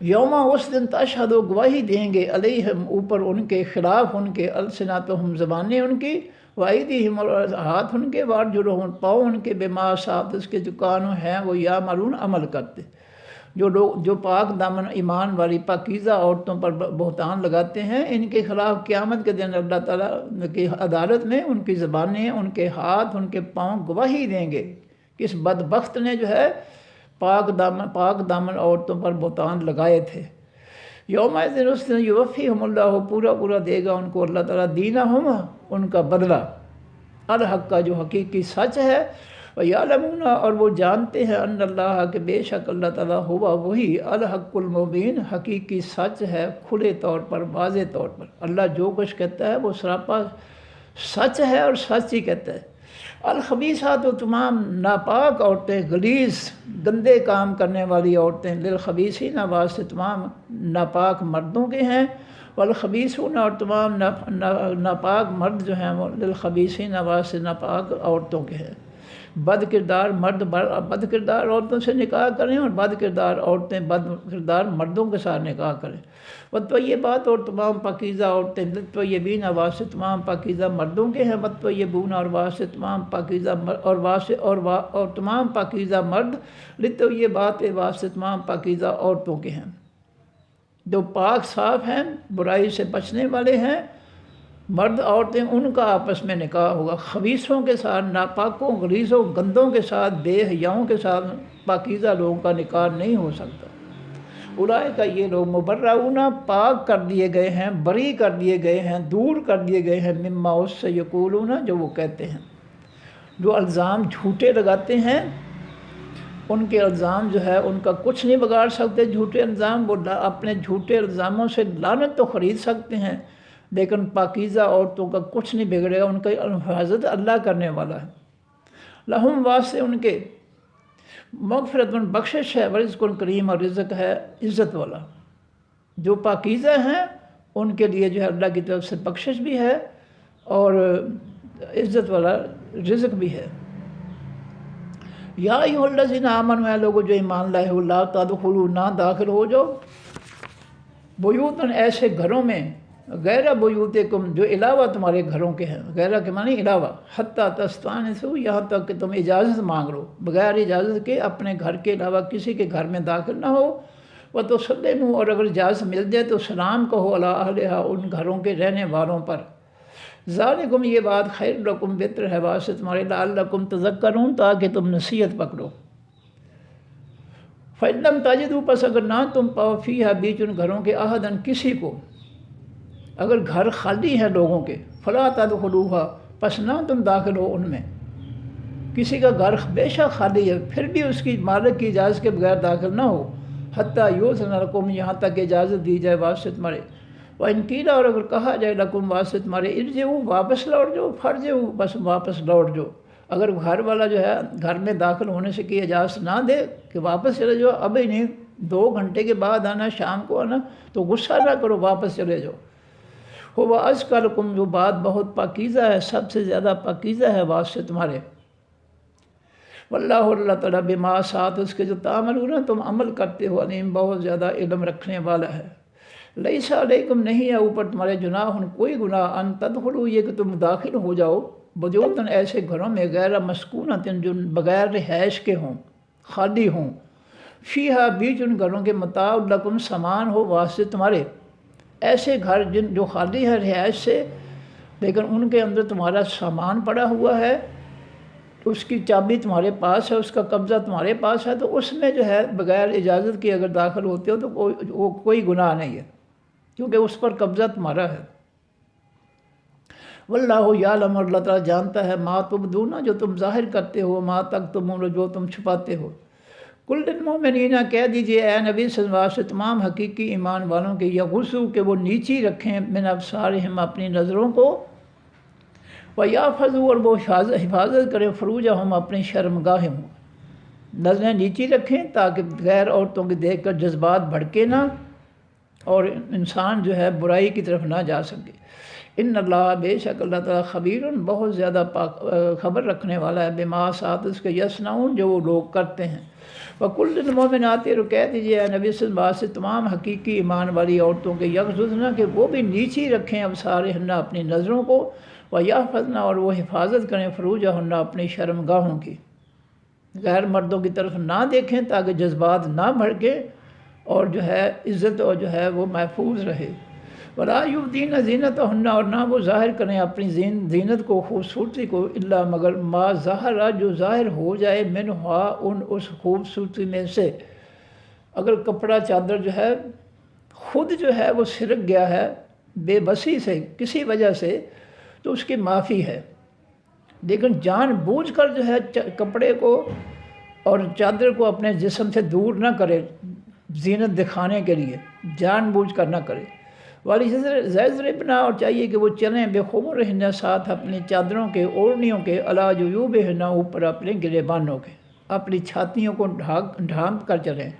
Speaker 1: یوما اس دن تشہد و گواہی دیں گے علیہم اوپر ان کے خلاف ان کے السناتہم زبانیں ان کی وایدیہم اور ہاتھ ان کے وارجلہم پاؤں ان کے بما ساتھ اس کے جو کانوں ہیں وہ یعملون عمل کرتے. جو لوگ جو پاک دامن ایمان والی پاکیزہ عورتوں پر بہتان لگاتے ہیں ان کے خلاف قیامت کے دن اللہ تعالیٰ کی عدالت میں ان کی زبانیں ان کے ہاتھ ان کے پاؤں گواہی دیں گے. کس بدبخت نے جو ہے پاک دامن عورتوں پر بہتان لگائے تھے. یوم دن اس دن یوفیہم اللہ پورا دے گا ان کو اللہ تعالیٰ دینہم ان کا بدلہ الحق کا جو حقیقی سچ ہے. وَيَعْلَمُونَ اور وہ جانتے ہیں ان اللہ کہ بے شک اللہ تعالیٰ ہوا وہی الحق المبین حقیقی سچ ہے کھلے طور پر واضح طور پر. اللہ جو کچھ کہتا ہے وہ سراپا سچ ہے اور سچ ہی کہتا ہے. الخبیثات و تمام ناپاک عورتیں غلیظ گندے کام کرنے والی عورتیں للخبیثین واسطے تمام ناپاک مردوں کے ہیں. والخبیثون اور تمام ناپاک مرد جو ہیں وہ للخبیثین واسطے ناپاک عورتوں کے ہیں. بد کردار مرد بد کردار عورتوں سے نکاح کریں اور بد کردار عورتیں بد کردار مردوں کے ساتھ نکاح کریں. والطیبات اور تمام پاکیزہ عورتیں للطیبین واسطے تمام پاکیزہ مردوں کے ہیں. والطیبون اور واسطے تمام پاکیزہ اور تمام پاکیزہ مرد للطیبات واسطے تمام پاکیزہ عورتوں کے ہیں جو پاک صاف ہیں برائی سے بچنے والے ہیں. مرد عورتیں ان کا آپس میں نکاح ہوگا. خبیثوں کے ساتھ ناپاکوں غلیظوں گندوں کے ساتھ بے حیاؤں کے ساتھ پاکیزہ لوگوں کا نکاح نہیں ہو سکتا. اولئک یہ لوگ مبرؤون پاک کر دیے گئے ہیں بری کر دیے گئے ہیں دور کر دیے گئے ہیں مما اس سے یقولون جو وہ کہتے ہیں. جو الزام جھوٹے لگاتے ہیں ان کے الزام جو ہے ان کا کچھ نہیں بگاڑ سکتے. جھوٹے الزام وہ اپنے جھوٹے الزاموں سے لعنت تو خرید سکتے ہیں لیکن پاکیزہ عورتوں کا کچھ نہیں بگڑے گا. ان کا حفاظت اللہ کرنے والا ہے. لہم واسطے ان کے مغفرت بخشش ہے ورزق کریم اور رزق ہے عزت والا. جو پاکیزہ ہیں ان کے لیے جو ہے اللہ کی طرف سے بخشش بھی ہے اور عزت والا رزق بھی ہے. یا ایھا الذین آمنوا اے لوگوں جو ایمان لائے ہو لا تدخلوا نہ داخل ہو جو بیوتن ایسے گھروں میں غیر بیوتکم جو علاوہ تمہارے گھروں کے ہیں. غیر کے معنی علاوہ. حتیٰ تستانسوا یہاں تک کہ تم اجازت مانگ لو. بغیر اجازت کے اپنے گھر کے علاوہ کسی کے گھر میں داخل نہ ہو. وتسلموا اور اگر اجازت مل جائے تو سلام کہو علی اہلھا ان گھروں کے رہنے والوں پر. ذالکم یہ بات خیر لکم بہتر ہے واسطے تمہارے لعلکم تذکرون تاکہ تم نصیحت پکڑو. فإن لم تجدوا پس اگر نہ تم پاؤ فیہا بیچ ان گھروں کے احدن کسی کو. اگر گھر خالی ہیں لوگوں کے فلا تدخلوہا پس نہ تم داخل ہو ان میں. کسی کا گھر بے شک خالی ہے پھر بھی اس کی مالک کی اجازت کے بغیر داخل نہ ہو. حتیٰ یؤذن لکم یہاں تک اجازت دی جائے واسطے تمہارے. وَإِن قِیلَ اور اگر کہا جائے لکم واسطے تمہارے ارجعوا واپس لوٹ جاؤ فرجعوا بس واپس لوٹ جاؤ. اگر گھر والا جو ہے گھر میں داخل ہونے سے کی اجازت نہ دے کہ واپس چلے جاؤ ابھی نہیں 2 گھنٹے کے بعد آنا شام کو آنا تو غصہ نہ کرو واپس چلے جاؤ. وہ ازکی لکم جو بات بہت پاکیزہ ہے سب سے زیادہ پاکیزہ ہے واسطے تمہارے. واللہ اللہ تعالیٰ بما ساتھ اس کے جو تعملون تم عمل کرتے ہو علیم بہت زیادہ علم رکھنے والا ہے. لیس علیکم نہیں ہے اوپر تمہارے جناح کوئی گناہ ان تدخلوا یہ کہ تم داخل ہو جاؤ بیوتن ایسے گھروں میں غیر مسکونۃ جو بغیر رہائش کے ہوں خالی ہوں. فیہا بیچ ان گھروں کے متاع لکم سامان ہو واسطے تمہارے. ایسے گھر جو خالی ہے رہائش سے لیکن ان کے اندر تمہارا سامان پڑا ہوا ہے اس کی چابی تمہارے پاس ہے اس کا قبضہ تمہارے پاس ہے تو اس میں جو ہے بغیر اجازت کے اگر داخل ہوتے ہو تو کوئی گناہ نہیں ہے کیونکہ اس پر قبضہ تمہارا ہے. واللہ یعلم اور اللہ تعالیٰ جانتا ہے ما تبدون جو تم ظاہر کرتے ہو ما تکتمون جو تم چھپاتے ہو. کل المؤمنین کہہ دیجئے اے نبی صلی اللہ علیہ وسلم تمام حقیقی ایمان والوں کے یغضوا کہ وہ نیچی رکھیں من ابصارہم اپنی نظروں کو ویحفظوا اور وہ حفاظت کریں فروجہم اپنی شرمگاہیں. نظریں نیچی رکھیں تاکہ غیر عورتوں کے دیکھ کر جذبات بھڑکے نہ اور انسان جو ہے برائی کی طرف نہ جا سکے. ان اللہ بے شک اللہ تعالیٰ خبیر بہت زیادہ خبر رکھنے والا ہے بما ساتھ اس کے یصنعون جو وہ لوگ کرتے ہیں. وَكُلِّ الْمُؤْمِنَاتِ اور کہہ دیجیے اے نبی صلی اللہ علیہ وسلم سے تمام حقیقی ایمان والی عورتوں کے یغضضن کہ وہ بھی نیچی رکھیں ابصارہن اپنی نظروں کو، وَيَحْفَظْنَ اور وہ حفاظت کریں فروجہن اپنی شرمگاہوں کی، غیر مردوں کی طرف نہ دیکھیں تاکہ جذبات نہ بھڑکیں اور جو ہے عزت اور جو ہے وہ محفوظ رہے۔ وَلَا يُبْدِينَ زِينَتَهُنَّ اور نہ وہ ظاہر کریں اپنی زینت کو، خوبصورتی کو، الا مگر ما ظہر جو ظاہر ہو جائے منہا اس خوبصورتی میں سے۔ اگر کپڑا چادر جو ہے خود جو ہے وہ سرک گیا ہے بے بسی سے کسی وجہ سے تو اس کی معافی ہے، لیکن جان بوجھ کر جو ہے کپڑے کو اور چادر کو اپنے جسم سے دور نہ کرے زینت دکھانے کے لیے، جان بوجھ کر نہ کرے۔ والی زیضربنا اور چاہیے کہ وہ چلیں بے خمرہن ساتھ اپنی چادروں کے، اوڑھنیوں کے، علی جیوبہن اوپر اپنے گریبانوں کے، اپنی چھاتیوں کو ڈھانپ کر چلیں۔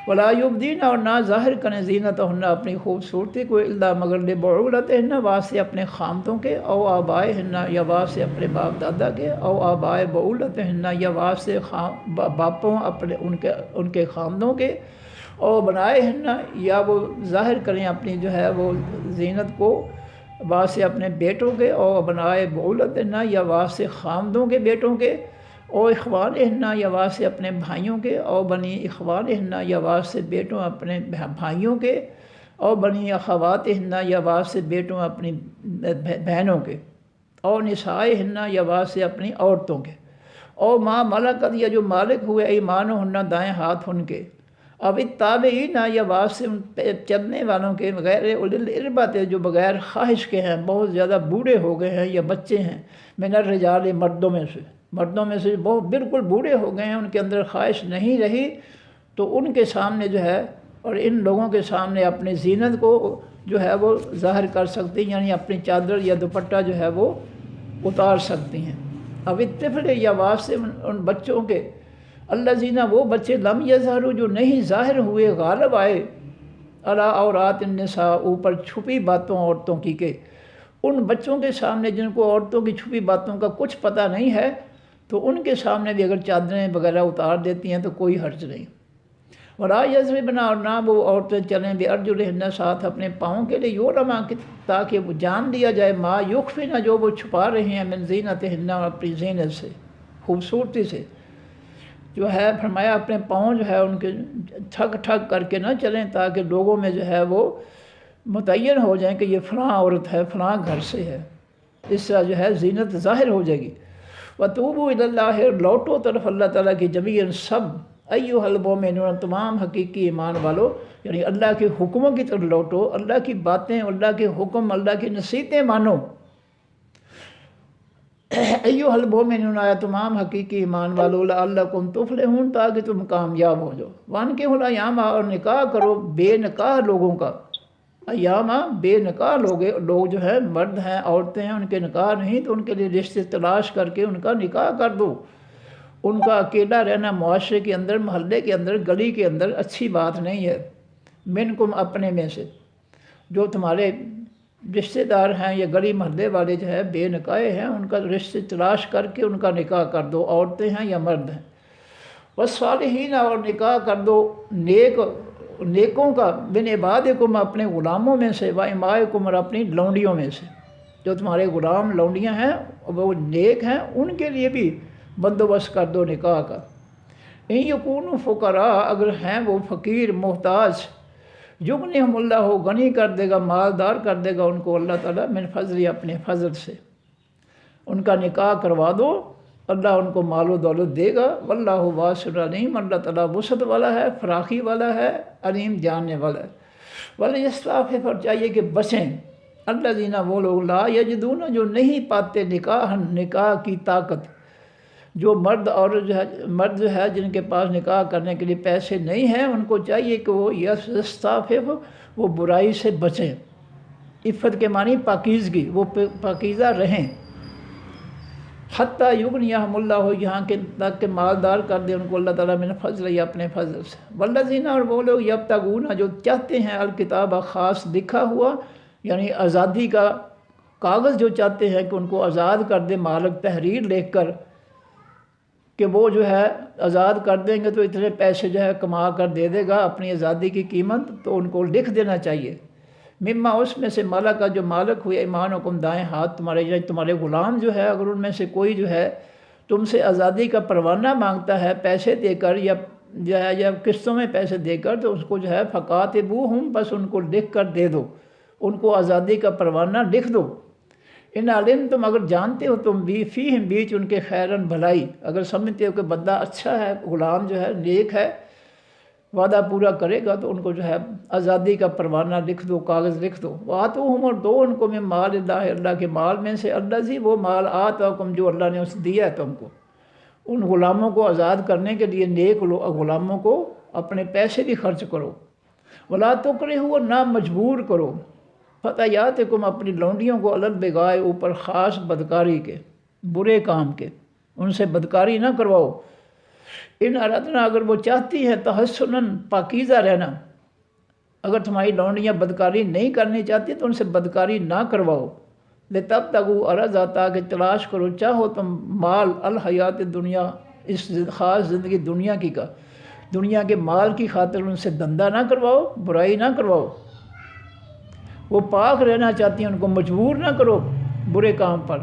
Speaker 1: ولا یبدین اور نہ ظاہر کریں زینتہن اپنی خوبصورتی کو، الا مگر لبعولتہن واسطے اپنے خامدوں کے، او آبائہن یا واسطے اپنے باپ دادا کے، او آبائے بعولتہن یا واسطے باپوں اپنے ان کے خامدوں کے، او بنائہن یا وہ ظاہر کریں اپنی جو ہے وہ زینت کو واسطے اپنے بیٹوں کے، او بنائے بعولتہن یا واسطے خامدوں کے بیٹوں کے، او اخوانہن یا واسطے اپنے بھائیوں کے، او بنی اخوانہن یا واسطے بیٹوں اپنے بھائیوں کے، او بنی اخواتہن یا واسطے بیٹوں اپنی بہنوں کے، او نسائہن یا واسطے اپنی عورتوں کے، او ما ملکت یا جو مالک ہوئے ایمانہن دائیں ہاتھ ان کے، اب التابعین یا واسطے ان چلنے والوں کے، غیر اولی الاربۃ جو بغیر خواہش کے ہیں، بہت زیادہ بوڑھے ہو گئے ہیں یا بچے ہیں، من الرجال مردوں میں سے بہت بالکل بوڑھے ہو گئے ہیں، ان کے اندر خواہش نہیں رہی، تو ان کے سامنے جو ہے اور ان لوگوں کے سامنے اپنی زینت کو جو ہے وہ ظاہر کر سکتی ہیں، یعنی اپنی چادر یا دوپٹہ جو ہے وہ اتار سکتی ہیں۔ اب الطفل یا واسطے ان بچوں کے، الذین وہ بچے لم یظہروا جو نہیں ظاہر ہوئے غالب آئے، علی عورات النساء اوپر چھپی باتوں عورتوں کی، کہ ان بچوں کے سامنے جن کو عورتوں کی چھپی باتوں کا کچھ پتہ نہیں ہے تو ان کے سامنے بھی اگر چادریں وغیرہ اتار دیتی ہیں تو کوئی حرج نہیں۔ ولا یضربن اور نہ وہ عورتیں چلیں بارجلہن ساتھ اپنے پاؤں کے لیے، یعلم تاکہ وہ جان لیا جائے ما یخفین جو وہ چھپا رہے ہیں من زینتہن اپنی زینت سے، خوبصورتی سے جو ہے، فرمایا اپنے پاؤں جو ہے ان کے ٹھگ ٹھگ کر کے نہ چلیں تاکہ لوگوں میں جو ہے وہ متعین ہو جائیں کہ یہ فلاں عورت ہے، فلاں گھر سے ہے، اس طرح جو ہے زینت ظاہر ہو جائے گی۔ وَتُوبُوا إِلَى اللَّهِ لوٹو طرف اللہ تعالیٰ کی جمیعاً سب، ایھا المؤمنون تمام حقیقی ایمان والو، یعنی اللہ کے حکموں کی طرف لوٹو، اللہ کی باتیں، اللہ کے حکم، اللہ کی نصیحتیں مانو۔ ایھا المؤمنون آیا تمام حقیقی ایمان والو، لعلکم تفلحون تاکہ تم کامیاب ہو جاؤ۔ وانکحوا الایام اور نکاح کرو بے نکاح لوگوں کا، ایامہ بے نکاح لوگ جو ہیں، مرد ہیں، عورتیں ہیں، ان کے نکاح نہیں تو ان کے لیے رشتے تلاش کر کے ان کا نکاح کر دو۔ ان کا اکیلا رہنا معاشرے کے اندر، محلے کے اندر، گلی کے اندر اچھی بات نہیں ہے۔ منکم اپنے میں سے جو تمہارے رشتے دار ہیں یا گلی محلے والے جو ہے بے نکاح ہیں، ان کا رشتے تلاش کر کے ان کا نکاح کر دو، عورتیں ہیں یا مرد ہیں۔ والصالحین اور نکاح کر دو نیکوں کا، من عبادکم اپنے غلاموں میں سے، و امائکم اور اپنی لونڈیوں میں سے، جو تمہارے غلام لونڈیاں ہیں وہ نیک ہیں، ان کے لیے بھی بندوبست کر دو نکاح کا۔ ان یکونوا فقراء اگر ہیں وہ فقیر محتاج، یغنیہم اللہ غنی کر دے گا، مالدار کر دے گا ان کو اللہ تعالیٰ، من فضل اپنے فضل سے، ان کا نکاح کروا دو، اللہ ان کو مال و دولت دے گا۔ واللہ واسع علیم، اللہ تعالیٰ وسعت والا ہے، فراخی والا ہے، علیم جاننے والا ہے۔ ولیستعفف اور چاہیے کہ بچیں الذین وہ لوگ لا یجدون جو نہیں پاتے نکاح کی طاقت، جو مرد جو ہے جن کے پاس نکاح کرنے کے لیے پیسے نہیں ہیں، ان کو چاہیے کہ وہ یستعفف وہ برائی سے بچیں۔ عفت کے معنی پاکیزگی، وہ پاکیزہ رہیں۔ حتیٰ یغنیہم اللہ یہاں کے تک کہ مالدار کر دے ان کو اللہ تعالیٰ من فضل یا اپنے فضل سے۔ والذین اور وہ لوگ یبتغون جو چاہتے ہیں الکتاب خاص لکھا ہوا، یعنی آزادی کا کاغذ جو چاہتے ہیں کہ ان کو آزاد کر دے مالک تحریر لکھ کر، کہ وہ جو ہے آزاد کر دیں گے تو اتنے پیسے جو ہے کما کر دے دے گا اپنی آزادی کی قیمت، تو ان کو لکھ دینا چاہیے مما اس میں سے مالا کا جو مالک ہوئے ایمان حکم دائیں ہاتھ تمہارے، یعنی تمہارے غلام جو ہے اگر ان میں سے کوئی جو ہے تم سے آزادی کا پروانہ مانگتا ہے پیسے دے کر یا قسطوں میں پیسے دے کر، تو اس کو جو ہے فکاتبوہم، بس ان کو لکھ کر دے دو، ان کو آزادی کا پروانہ لکھ دو۔ ان علمتم اگر جانتے ہو تم بھی فیہم بیچ ان کے خیرن بھلائی، اگر سمجھتے ہو کہ بندہ اچھا ہے، غلام جو ہے نیک ہے، وعدہ پورا کرے گا، تو ان کو جو ہے آزادی کا پروانہ لکھ دو، کاغذ لکھ دو۔ وآتوہم اور دو ان کو من مال اللہ، اللہ کے مال میں سے، الذی وہ مال آتاکم جو اللہ نے اس دیا ہے تم کو۔ ان غلاموں کو آزاد کرنے کے لیے نیک غلاموں کو اپنے پیسے بھی خرچ کرو۔ ولا تکرہوا، نہ مجبور کرو، فتیاتکم اپنی لونڈیوں کو، علی البغاء اوپر خاص بدکاری کے، برے کام کے، ان سے بدکاری نہ کرواؤ۔ ان اردنا اگر وہ چاہتی ہے تحسناً پاکیزہ رہنا، اگر تمہاری لونڈیاں بدکاری نہیں کرنی چاہتی تو ان سے بدکاری نہ کرواؤ۔ لتبتغوا عرضا، تاکہ تلاش کرو چاہو تم مال الحیات دنیا، اس خاص زندگی دنیا کی کا، دنیا کے مال کی خاطر ان سے دندہ نہ کرواؤ، برائی نہ کرواؤ۔ وہ پاک رہنا چاہتی ہیں، ان کو مجبور نہ کرو برے کام پر۔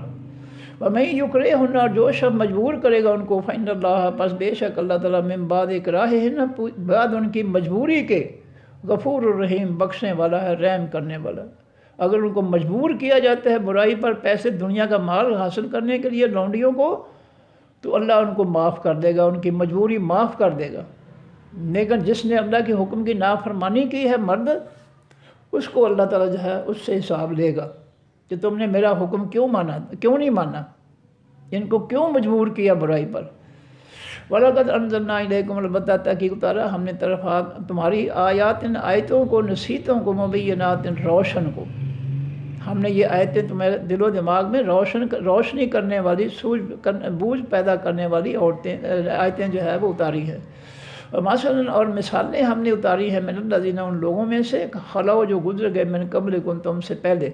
Speaker 1: وَمَن یکرہن، اور جو شخص مجبور کرے گا ان کو، فإن اللہ، پس بے شک اللہ تعالیٰ، من بعد اکراہہن، بعد ان کی مجبوری کے، غفور الرحیم، بخشنے والا ہے، رحم کرنے والا۔ اگر ان کو مجبور کیا جاتا ہے برائی پر، پیسے دنیا کا مال حاصل کرنے کے لیے لونڈیوں کو، تو اللہ ان کو معاف کر دے گا، ان کی مجبوری معاف کر دے گا۔ لیکن جس نے اللہ کے حکم کی نافرمانی کی ہے مرد، اس کو اللہ تعالیٰ جو ہے اس سے حساب لے گا کہ تم نے میرا حکم کیوں مانا، کیوں نہیں مانا، ان کو کیوں مجبور کیا برائی پر۔ وَلَقَدْ أَنزَلْنَا إِلَيْكُمْ، البتہ تحقیق اتارا ہم نے طرف تمہاری آیات، آیتوں کو، نصیحتوں کو، مبینات، روشن کو، ہم نے یہ آیتیں تمہارے دل و دماغ میں روشنی کرنے والی، بوجھ پیدا کرنے والی آیتیں جو ہے وہ اتاری ہیں۔ مثلاً اور مثالیں ہم نے اتاری ہیں، من الذین، ان لوگوں میں سے، خلو جو گزر گئے، من قبلکم، تم سے پہلے،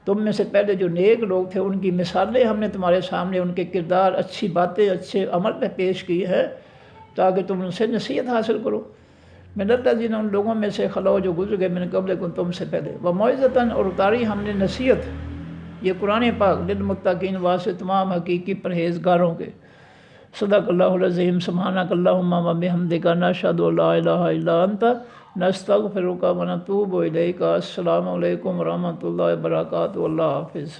Speaker 1: تم میں سے پہلے جو نیک لوگ تھے ان کی مثالیں ہم نے تمہارے سامنے، ان کے کردار، اچھی باتیں، اچھے عمل پہ پیش کی ہے تاکہ تم ان سے نصیحت حاصل کرو۔ من الذین، ان لوگوں میں سے، خلو جو گزر گئے، من قبلکم، تم سے پہلے، وموعظۃ، اور اتاری ہم نے نصیحت، یہ قرآن پاک، للمتقین، واسطے تمام حقیقی پرہیزگاروں کے۔ صدق اللہ العظیم۔ سبحانک اللہم وبحمدک، نشہد ان لا الہ الا انت، نستغفرک ونتوب الیک۔ السلام علیکم ورحمۃ اللہ وبرکاتہ۔ اللہ حافظ۔